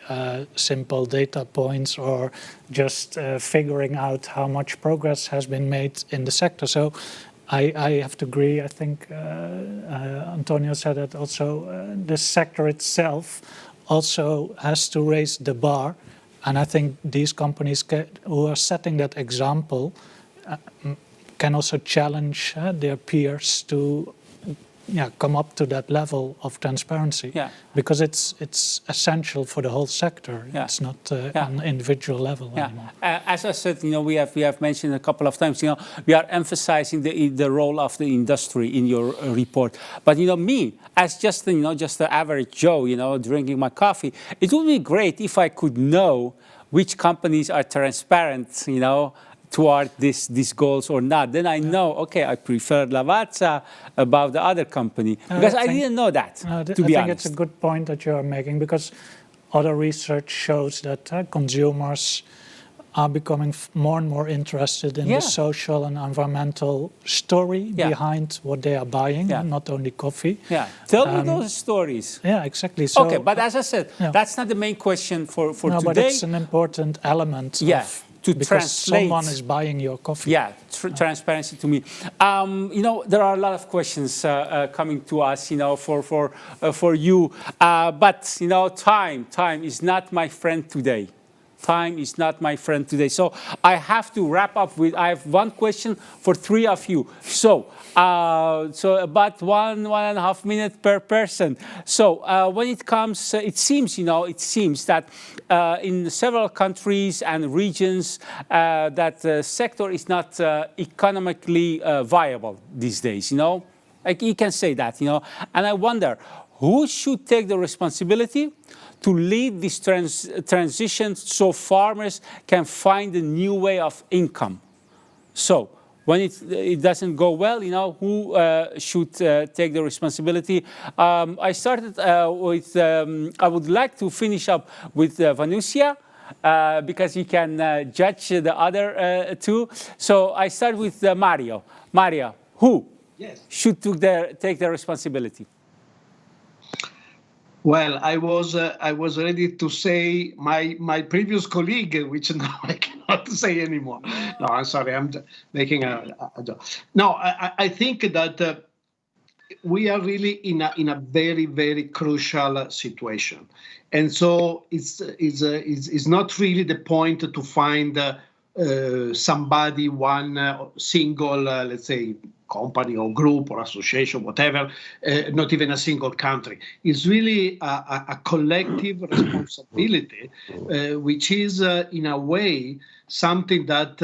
simple data points, or just figuring out how much progress has been made in the sector. So I have to agree. I think Antonio said that also the sector itself also has to raise the bar. And I think these companies who are setting that example can also challenge their peers to come up to that level of transparency, because it's essential for the whole sector. It's not on an individual level anymore. As I said, we have mentioned a couple of times, we are emphasizing the role of the industry in your report. But me, as just the average Joe, drinking my coffee, it would be great if I could know which companies are transparent, toward these goals or not. Then I know, okay, I prefer Lavazza about the other company, because I didn't know that, to be honest. I think it's a good point that you are making, because other research shows that consumers are becoming more and more interested in the social and environmental story behind what they are buying, not only coffee. Tell me those stories. Yeah, exactly. So, okay, but as I said, that's not the main question for today. But it's an important element because translate. Someone is buying your coffee. Yeah, transparency to me. There are a lot of questions coming to us, for you. But time is not my friend today. Time is not my friend today. So I have to wrap up with, I have one question for three of you. So about 1.5 minutes per person. So when it comes, it seems that in several countries and regions that the sector is not economically viable these days, Like you can say that, And I wonder, who should take the responsibility to lead this transition so farmers can find a new way of income? So when it doesn't go well, who should take the responsibility? I started with, I would like to finish up with Vanusia, because you can judge the other two. So I start with Mario. Mario, who should take the responsibility? Well, I was ready to say my previous colleague, which now I cannot say anymore. No, I'm sorry, I'm making a joke. No, I think that we are really in a very, very crucial situation, and so it's not really the point to find somebody, one single, let's say, company or group or association, whatever, not even a single country. It's really a collective responsibility, which is in a way something that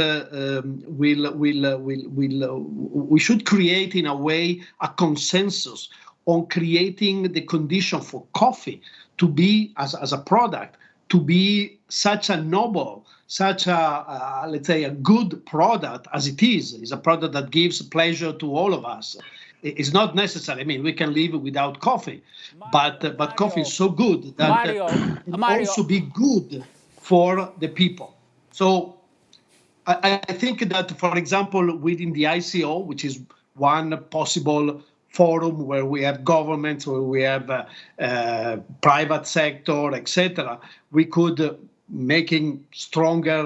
we should create in a way a consensus on creating the condition for coffee to be as a product, to be such a noble, such a let's say a good product as it is. It's a product that gives pleasure to all of us. It's not necessary. I mean, we can live without coffee, but coffee is so good that it can also be good for the people. So I think that, for example, within the ICO, which is one possible forum where we have governments, where we have private sector, etc., we could making stronger,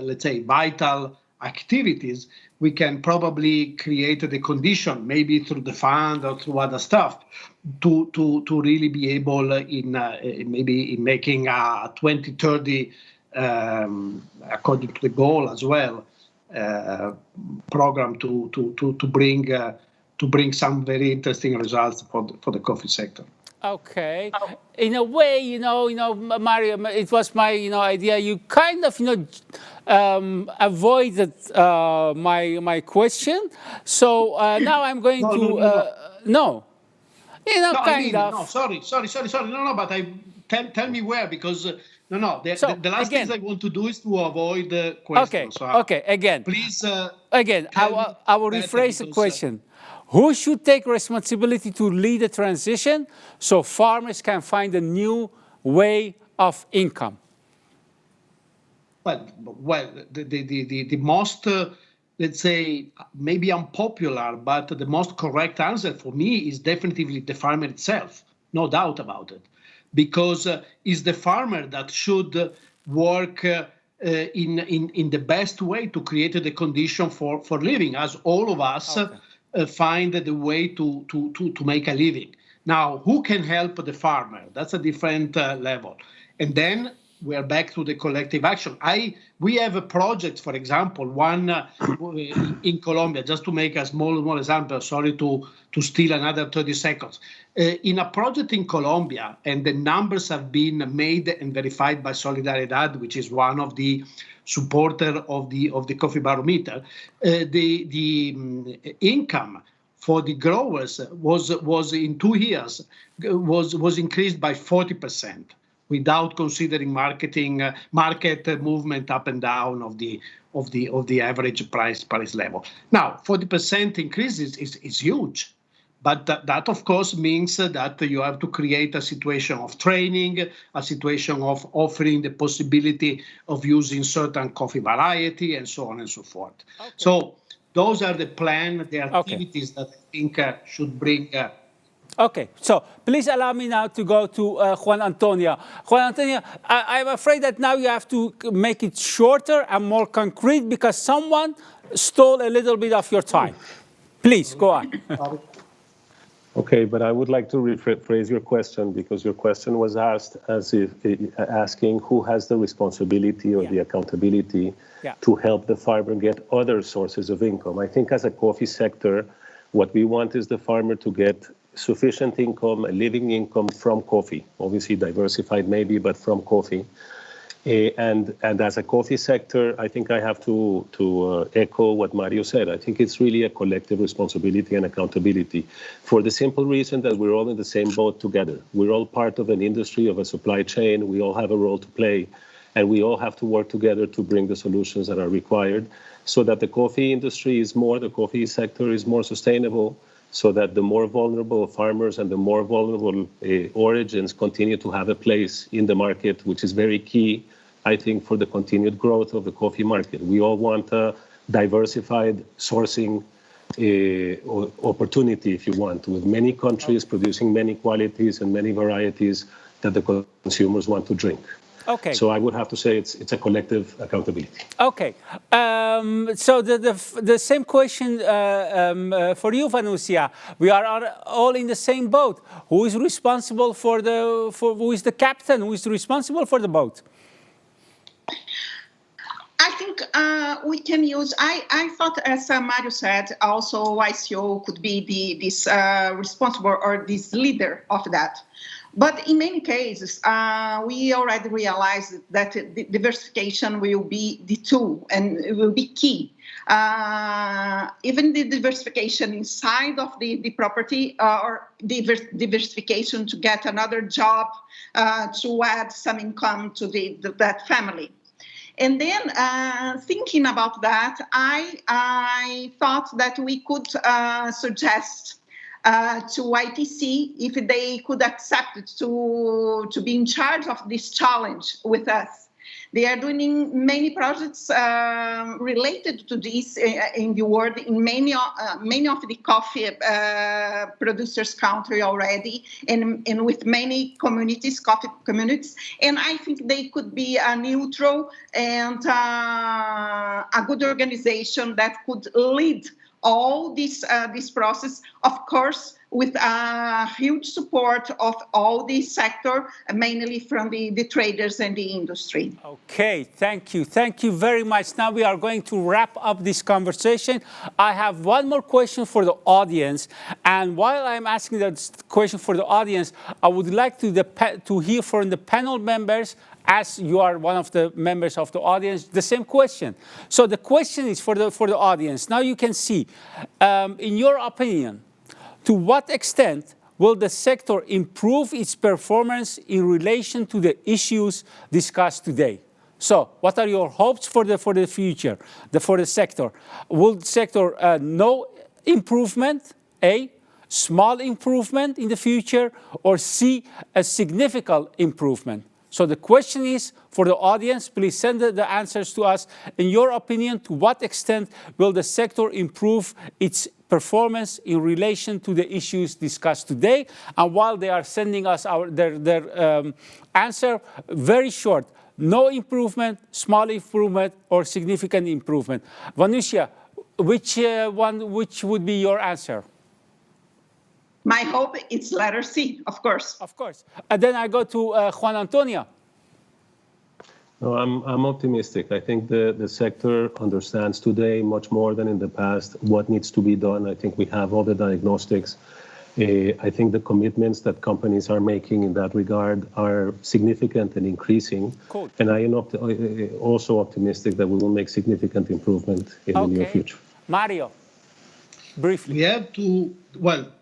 let's say, vital activities. We can probably create the condition, maybe through the fund or through other stuff, to really be able in maybe in making a 2030, according to the goal as well, program to bring some very interesting results for the coffee sector. Okay. In a way, Mario, it was my, idea. You kind of, avoided my question. So now I'm going no. Kind of. No, sorry. No, but tell me where, because the last again, thing I want to do is to avoid the question. Okay. Again. Please. Again, I will rephrase the question. Who should take responsibility to lead the transition so farmers can find a new way of income? Well, the most, let's say, maybe unpopular, but the most correct answer for me is definitely the farmer itself, no doubt about it, because it's the farmer that should work in the best way to create the condition for living, as all of us find the way to make a living. Now, who can help the farmer? That's a different level. And then we are back to the collective action. We have a project, for example, one in Colombia, just to make a small example, sorry to steal another 30 seconds. In a project in Colombia, and the numbers have been made and verified by Solidaridad, which is one of the supporter of the coffee barometer, the income for the growers was in 2 years was increased by 40%, without considering market movement up and down of the average price level. Now, 40% increase is huge. But that, of course, means that you have to create a situation of training, a situation of offering the possibility of using certain coffee variety, and so on and so forth. Okay. So those are the activities that I think should bring. Okay, so please allow me now to go to Juan Antonio. Juan Antonio, I'm afraid that now you have to make it shorter and more concrete because someone stole a little bit of your time. Please, go on. Okay, but I would like to rephrase your question, because your question was asked as if asking who has the responsibility or the accountability to help the farmer get other sources of income. I think as a coffee sector, what we want is the farmer to get sufficient income, a living income from coffee, obviously diversified maybe, but from coffee. And as a coffee sector, I think I have to echo what Mario said. I think it's really a collective responsibility and accountability, for the simple reason that we're all in the same boat together. We're all part of an industry, of a supply chain. We all have a role to play, and we all have to work together to bring the solutions that are required so that the coffee sector is more sustainable, so that the more vulnerable farmers and the more vulnerable origins continue to have a place in the market, which is very key, I think, for the continued growth of the coffee market. We all want a diversified sourcing opportunity, if you want, with many countries producing many qualities and many varieties that the consumers want to drink. Okay. So I would have to say it's a collective accountability. Okay. So the same question for you, Vanusia. We are all in the same boat. Who is responsible who is the captain? Who is responsible for the boat? I think we can use, I thought, as Mario said, also ICO could be this responsible or this leader of that. But in many cases, we already realized that diversification will be the tool and it will be key. Even the diversification inside of the property or diversification to get another job to add some income to that family. And then thinking about that, I thought that we could suggest to ITC if they could accept to be in charge of this challenge with us. They are doing many projects related to this in the world, in many of the coffee producers' country already, and with many communities, coffee communities. And I think they could be a neutral and a good organization that could lead all this process, of course, with huge support of all the sector, mainly from the traders and the industry. Okay, thank you. Thank you very much. Now we are going to wrap up this conversation. I have one more question for the audience. And while I'm asking that question for the audience, I would like to hear from the panel members, as you are one of the members of the audience, the same question. So the question is for the audience. Now you can see, in your opinion, to what extent will the sector improve its performance in relation to the issues discussed today? So what are your hopes for the future, for the sector? Will the sector no improvement, A, small improvement in the future, or C, a significant improvement? So the question is, for the audience, please send the answers to us. In your opinion, to what extent will the sector improve its performance in relation to the issues discussed today? And while they are sending us their answer, very short, no improvement, small improvement, or significant improvement. Vanusia, which would be your answer? My hope is letter C, of course. Of course. And then I go to Juan Antonio. No, I'm optimistic. I think the sector understands today much more than in the past what needs to be done. I think we have all the diagnostics. I think the commitments that companies are making in that regard are significant and increasing. Cool. And I am also optimistic that we will make significant improvement in the near future. Mario, briefly. We have to,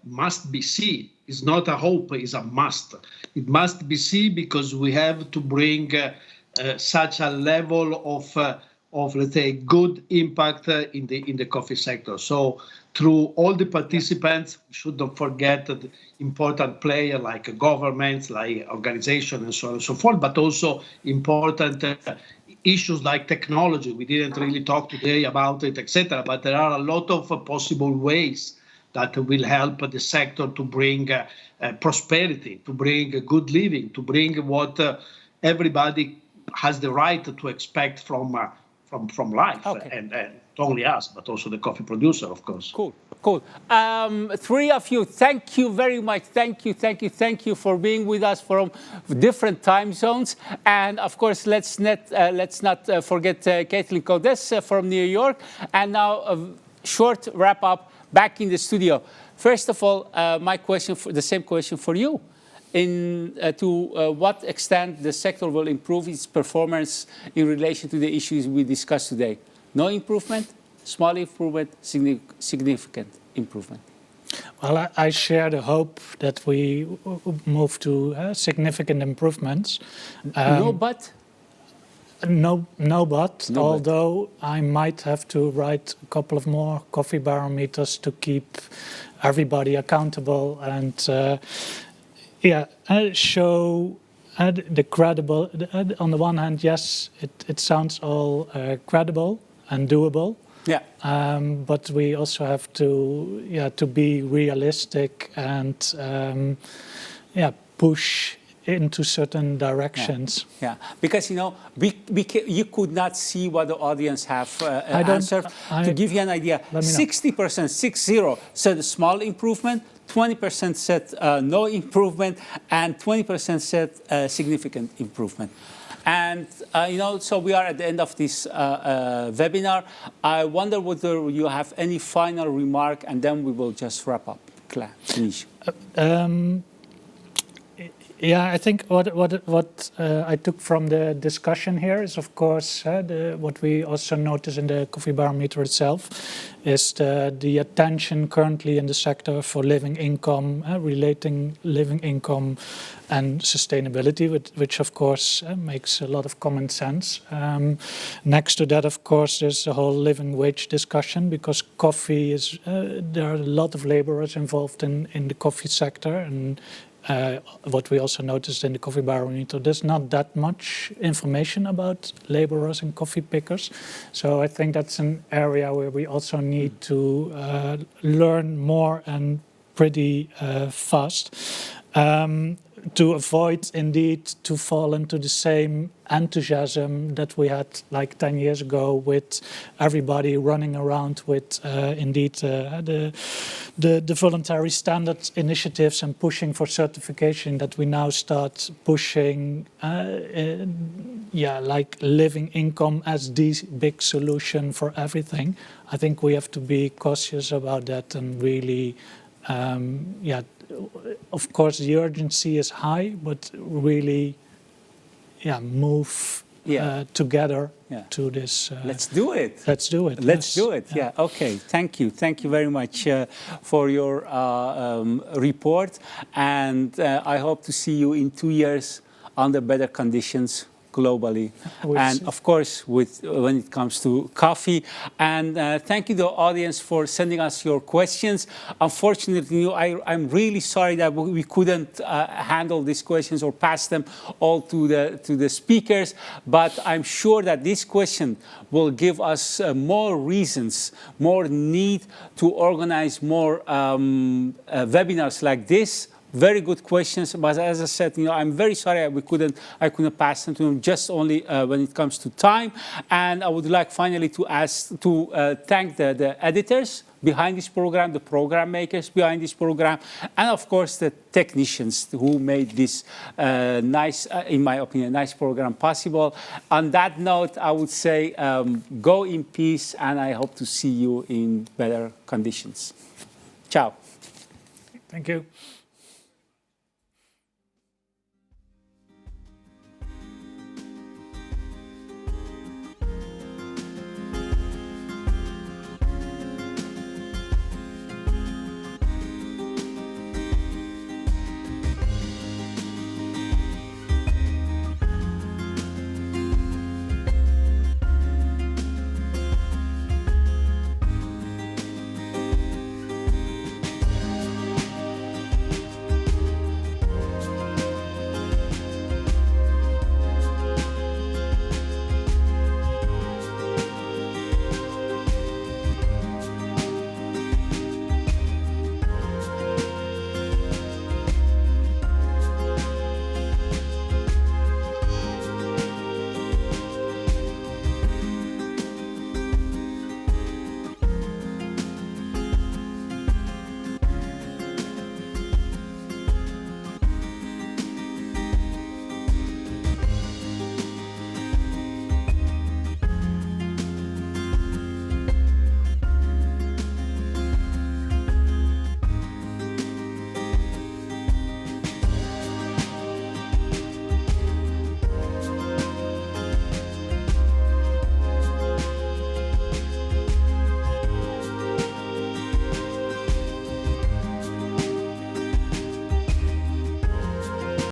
must be C. It's not a hope, it's a must. It must be C because we have to bring such a level of let's say good impact in the coffee sector. So through all the participants, we shouldn't forget the important players like governments, like organizations, and so on and so forth, but also important issues like technology. We didn't really talk today about it, etc. But there are a lot of possible ways that will help the sector to bring prosperity, to bring good living, to bring what everybody has the right to expect from life, and not only us, but also the coffee producer, of course. Cool. Three of you, thank you very much. Thank you for being with us from different time zones. And of course, let's not forget Caitlin Codes from New York. And now a short wrap up back in the studio. First of all, my question, the same question for you. To what extent the sector will improve its performance in relation to the issues we discussed today? No improvement, small improvement, significant improvement. Well, I share the hope that we move to significant improvements. No but? No, although I might have to write a couple of more coffee barometers to keep everybody accountable and show the credible. On the one hand, yes, it sounds all credible and doable. Yeah. But we also have to be realistic and push into certain directions. Yeah. Because you could not see what the audience have answered. To give you an idea, 60%, 60, said small improvement. 20% said no improvement, and 20% said significant improvement. And, so we are at the end of this webinar. I wonder whether you have any final remark, and then we will just wrap up. Finish. Yeah, I think what I took from the discussion here is, of course, what we also notice in the coffee barometer itself is the attention currently in the sector for living income, relating living income and sustainability, which of course makes a lot of common sense. Next to that, of course, there's the whole living wage discussion, because coffee is, there are a lot of laborers involved in the coffee sector, and what we also noticed in the coffee barometer, there's not that much information about laborers and coffee pickers. So I think that's an area where we also need to learn more and pretty fast. To avoid indeed to fall into the same enthusiasm that we had like 10 years ago with everybody running around with indeed the voluntary standards initiatives and pushing for certification, that we now start pushing like living income as the big solution for everything. I think we have to be cautious about that and really of course, the urgency is high, but really, move together to this. Let's do it. Let's do it. Let's do it. Yeah. Okay. Thank you. Thank you very much for your report, and I hope to see you in 2 years under better conditions globally, and of course when it comes to coffee. And thank you to the audience for sending us your questions. Unfortunately, I'm really sorry that we couldn't handle these questions or pass them all to the speakers, but I'm sure that this question will give us more reasons, more need to organize more webinars like this. Very good questions, but as I said, I'm very sorry I couldn't pass them to them, just only when it comes to time. And I would like finally to thank the editors behind this program, the program makers behind this program, and of course the technicians who made this nice, in my opinion, nice program possible. On that note, I would say go in peace, and I hope to see you in better conditions. Ciao. Thank you.